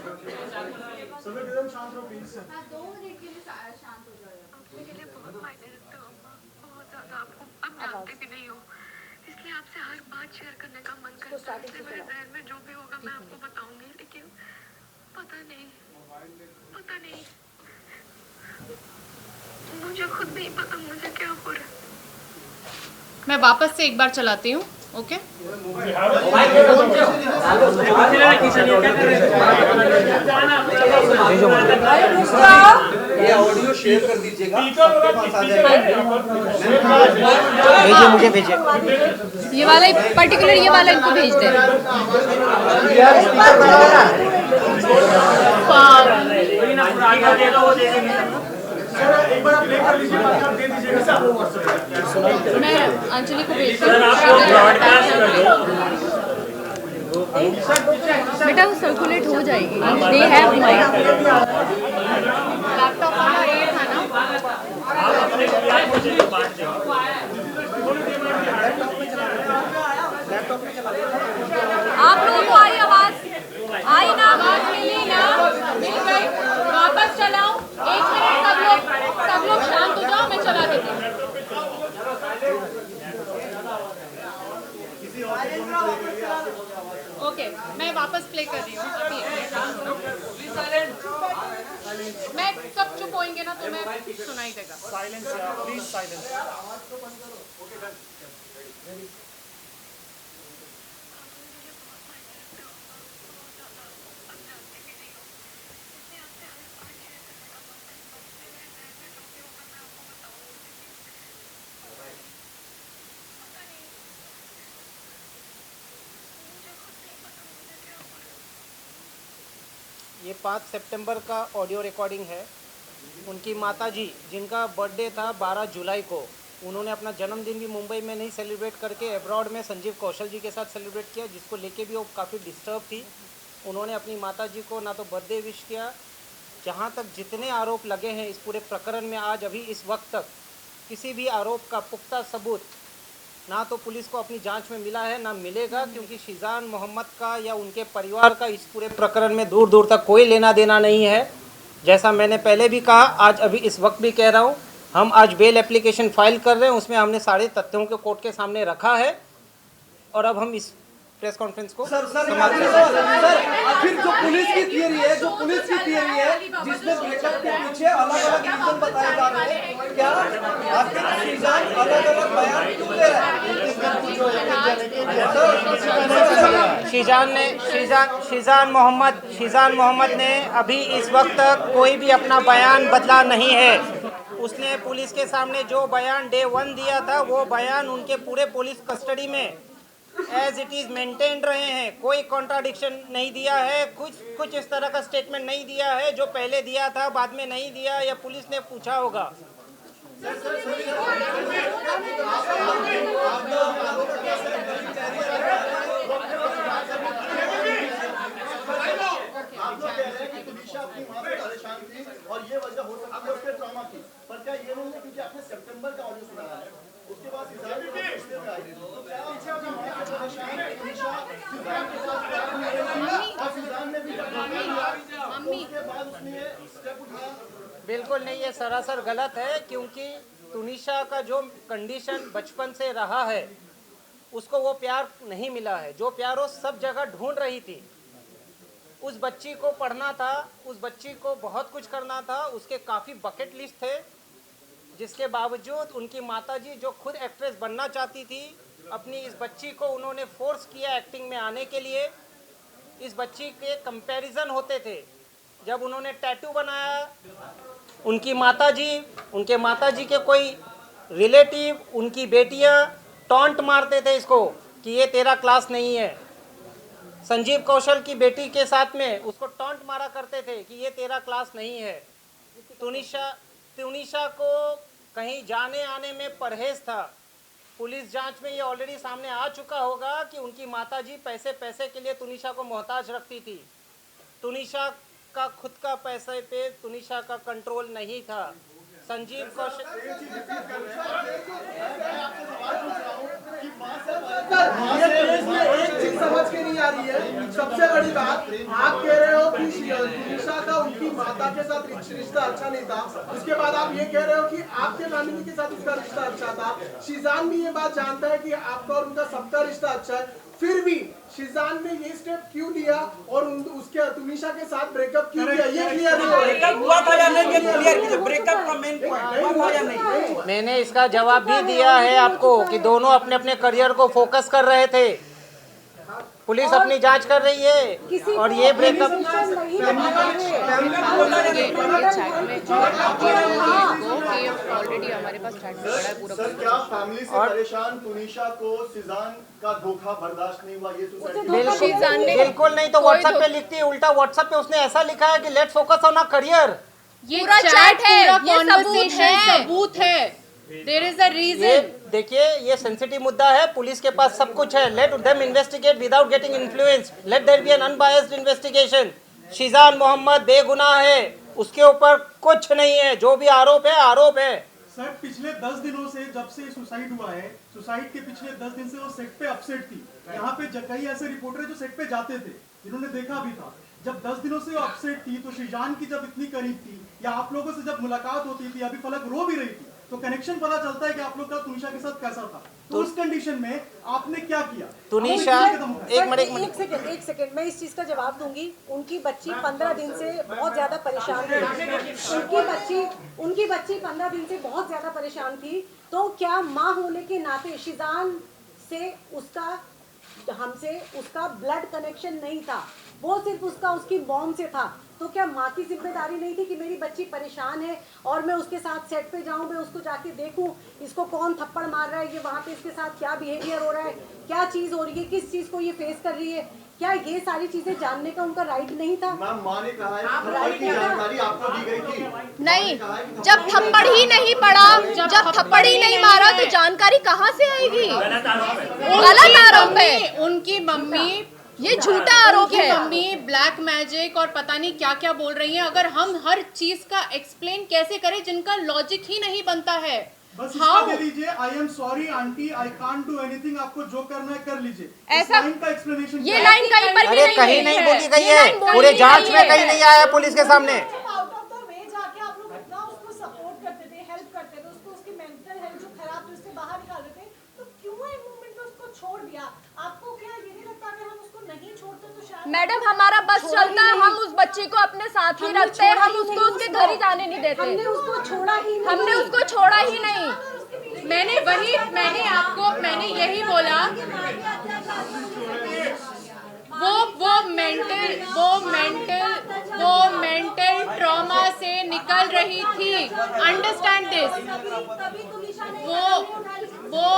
सब लोग एकदम शांत रहो प्लीज। 2 मिनट के लिए शांत हो जाओ। अपने के लिए बहुत मायने रखते हो अम्मा, बहुत ज़्यादा। आपको अब जानते भी नहीं हो, इसलिए आपसे हर बात शेयर करने का मन करता है। इसलिए मेरे जहन में जो भी होगा मैं आपको बताऊंगी, लेकिन पता नहीं मुझे खुद नहीं पता मुझे क्या हो रहा है। मैं वापस से एक बार चलाती हूँ, ओके? ये ऑडियो शेयर कर दीजिएगा, भेजिए, मुझे भेजिए। ये वाला पर्टिकुलर, ये वाला इनको भेज दे। एक बार आप प्ले कर लीजिए, बाकी आप दे दीजिएगा। मैं अंजलि को भेज बेटा, वो सर्कुलेट हो जाएगी। दे हैव लैपटॉप वाला ये था ना। आप लोगों को आई आवाज? आई ना आवाज? मिली ना? मिल गई? वापस चलाऊं? 1 मिनट, सब लोग शांत हो जाओ, मैं चला देती हूँ। ओके, मैं वापस प्ले कर रही हूँ अभी। मैं सब चुप होंगे ना तो मैं सुनाई देगा। Silence please, silence. ये 5 सितंबर का ऑडियो रिकॉर्डिंग है। उनकी माताजी, जिनका बर्थडे था 12 जुलाई को, उन्होंने अपना जन्मदिन भी मुंबई में नहीं सेलिब्रेट करके अब्रॉड में संजीव कौशल जी के साथ सेलिब्रेट किया, जिसको लेके भी वो काफ़ी डिस्टर्ब थी। उन्होंने अपनी माताजी को ना तो बर्थडे विश किया। जहाँ तक जितने आरोप लगे हैं इस पूरे प्रकरण में, आज अभी इस वक्त तक किसी भी आरोप का पुख्ता सबूत ना तो पुलिस को अपनी जांच में मिला है, ना मिलेगा, क्योंकि शिजान मोहम्मद का या उनके परिवार का इस पूरे प्रकरण में दूर दूर तक कोई लेना देना नहीं है। जैसा मैंने पहले भी कहा, आज अभी इस वक्त भी कह रहा हूँ, हम आज बेल एप्लीकेशन फाइल कर रहे हैं, उसमें हमने सारे तथ्यों को कोर्ट के सामने रखा है और अब हम इस प्रेस कॉन्फ्रेंस को सर आखिर जो पुलिस की थियरी है, जिसमें ब्रेकअप के पीछे अलग अलग रीजन बताए जा रहे हैं, क्या आखिर शिजान अलग अलग बयान क्यों दे रहा है? शिजान मोहम्मद ने अभी इस वक्त तक कोई भी अपना बयान बदला नहीं है। उसने पुलिस के सामने जो बयान डे 1 दिया था, वो बयान उनके पूरे पुलिस कस्टडी में एज इट इज मेंटेन रहे हैं, कोई कॉन्ट्राडिक्शन नहीं दिया है, कुछ इस तरह का स्टेटमेंट नहीं दिया है जो पहले दिया था बाद में नहीं दिया या पुलिस ने पूछा होगा। अपनी मां से परेशान थी और ये वजह हो सकती है उसके ट्रॉमा की, पर क्या ये नहीं है क्योंकि आपने सितंबर का ऑडियो सुनाया है, उसके बाद सिजान भी रिश्ते में आई, तो क्या पीछे अपनी मां से परेशान तुनिशा सिजान के साथ प्यार में रही और सिजान ने भी उसके बाद उसने ये स्टेप उठाया? बिल्कुल नहीं, ये सरासर गलत है, क्योंकि तुनिशा का जो कंडीशन बचपन से रहा है उसको वो प्यार नहीं मिला है। जो प्यार वो सब जगह ढूंढ रही थी, उस बच्ची को पढ़ना था, उस बच्ची को बहुत कुछ करना था, उसके काफ़ी बकेट लिस्ट थे, जिसके बावजूद उनकी माताजी जो खुद एक्ट्रेस बनना चाहती थी, अपनी इस बच्ची को उन्होंने फोर्स किया एक्टिंग में आने के लिए। इस बच्ची के कंपैरिजन होते थे, जब उन्होंने टैटू बनाया, उनके माताजी के कोई रिलेटिव, उनकी बेटियां टॉन्ट मारते थे इसको कि ये तेरा क्लास नहीं है। संजीव कौशल की बेटी के साथ में उसको टॉन्ट मारा करते थे कि ये तेरा क्लास नहीं है। तुनिशा को कहीं जाने आने में परहेज था। पुलिस जांच में ये ऑलरेडी सामने आ चुका होगा कि उनकी माताजी पैसे के लिए तुनिशा को मोहताज रखती थी। तुनिशा का खुद का पैसे पे तुनिशा का कंट्रोल नहीं था। संजीव कौशल एक चीज समझ के नहीं आ रही है, सबसे बड़ी बात आप कह रहे हो कि तुनिशा का उनकी माता के साथ रिश्ता अच्छा नहीं था, उसके बाद आप ये कह रहे हो कि आपके फैमिली के साथ उसका रिश्ता अच्छा था। शिजान भी ये बात जानता है कि आपका और उनका सबका रिश्ता अच्छा है, फिर भी शिजान ने ये स्टेप क्यों लिया और उसके तुनिशा के साथ ब्रेकअप क्यों किया, ये क्लियर नहीं हो रहा। हुआ था या नहीं, ये क्लियर कीजिए। ब्रेकअप का मेन पॉइंट हुआ या नहीं? मैंने इसका जवाब भी दिया है आपको कि दोनों अपने अपने करियर को फोकस कर रहे थे। पुलिस अपनी जांच कर रही है और ये ब्रेकअप ऑलरेडी हमारे पास चैट में पड़ा है पूरा। सर क्या फैमिली से परेशान तुनिशा को सिजान का धोखा बर्दाश्त नहीं हुआ? ये सुसाइड बिल्कुल नहीं, तो व्हाट्सएप पे लिखती है, उल्टा व्हाट्सएप पे उसने ऐसा लिखा है कि let's focus on our career. ये चैट है, ये सबूत है। There is a reason. देखिए ये सेंसिटिव मुद्दा है, पुलिस के पास सब कुछ है। Let them investigate without getting influenced, let there be an unbiased investigation. Shizan Mohammed बेगुनाह है, उसके ऊपर कुछ नहीं है, जो भी आरोप है। सर पिछले 10 दिनों से जब से सुसाइड हुआ है, सुसाइड के पिछले 10 दिन से वो सेट पे अपसेट थी। यहाँ पे कई ऐसे रिपोर्टर जो सेट पे जाते थे, जिन्होंने देखा भी था। जब 10 दिनों से वो अपसेट थी, तो शिजान की जब इतनी करीब थी या आप लोगों से जब मुलाकात होती थी, अभी फलक रो भी रही थी, तो कनेक्शन पता चलता है कि आप लोग का तुनिशा के साथ कैसा था। तो उस कंडीशन में आपने क्या किया? तुनिशा एक सेकंड मैं इस चीज का जवाब दूंगी। उनकी बच्ची 15 दिन से बहुत ज्यादा परेशान थी। उनकी बच्ची 15 दिन से बहुत ज्यादा परेशान थी। तो क्या माँ होने के नाते शिजान से हमसे उसका ब्लड कनेक्शन नहीं था, वो सिर्फ उसकी मॉम से था। तो क्या माँ की जिम्मेदारी नहीं थी कि मेरी बच्ची परेशान है और मैं उसके साथ सेट पे जाऊं, मैं उसको जाके देखूं इसको कौन थप्पड़ मार रहा है, ये वहाँ पे इसके साथ क्या बिहेवियर हो रहा है, क्या चीज़ हो रही है, किस चीज़ को ये फेस कर रही है, क्या ये सारी चीजें जानने का उनका राइट नहीं था? मैम माँ ने कहा है थप्पड़ की जानकारी आपको दी गई थी। नहीं, जब थप्पड़ ही नहीं पड़ा, जब थप्पड़ ही नहीं मारा तो जानकारी कहाँ से आएगी? गलत आरोप है। उनकी मम्मी, ये झूठा आरोप है। मम्मी ब्लैक मैजिक और पता नहीं क्या क्या बोल रही हैं। अगर हम हर चीज का एक्सप्लेन कैसे करें जिनका लॉजिक ही नहीं बनता है? बस इसका दे लीजिए, I am sorry aunty, I can't do anything, आपको जो करना है कर लीजिए। ऐसा लाइन का एक्सप्लेनेशन ये लाइन कहीं पर भी कहीं नहीं बोली गई है, पूरे जांच में कहीं नहीं आया पुलिस के सामने। आउट ऑफ द वे जाके आप लोग इतना उसको सपोर्ट करते थे, हेल्प करते थे, उसको उसकी मेंटल हेल्थ जो खराब थी उससे बाहर निकालते थे, तो क्यों एक मोमेंट में उसको छोड़ दिया? आपको क्या ये नहीं लगता अगर हम उसको नहीं छोड़ते तो शायद? मैडम हमारा बस चलता है, हम उस बच्ची को अपने साथ ही रखते हैं, हम उसको उसके घर ही जाने नहीं देते। हमने उसको छोड़ा ही नहीं। मैंने यही बोला, वो मेंटल ट्रॉमा से निकल रही थी। Understand this. वो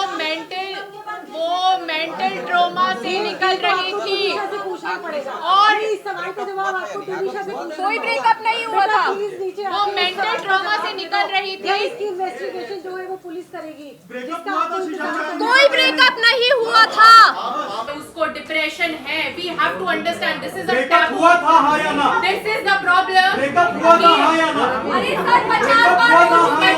वो मेंटल ट्रॉमा से निकल रही थी पूछना पड़ेगा और इस सवाल का जवाब आपको तनीषा से पूछना कोई ब्रेकअप नहीं हुआ था। वो मेंटल ट्रॉमा से निकल रही थी। इसकी इन्वेस्टिगेशन जो है वो पुलिस करेगी। कोई ब्रेकअप नहीं हुआ था। उसको डिप्रेशन है। We have to understand this is a breakup हुआ था हाँ या ना? This is the problem. Breakup हुआ था हाँ या ना? अरे सर 50 बार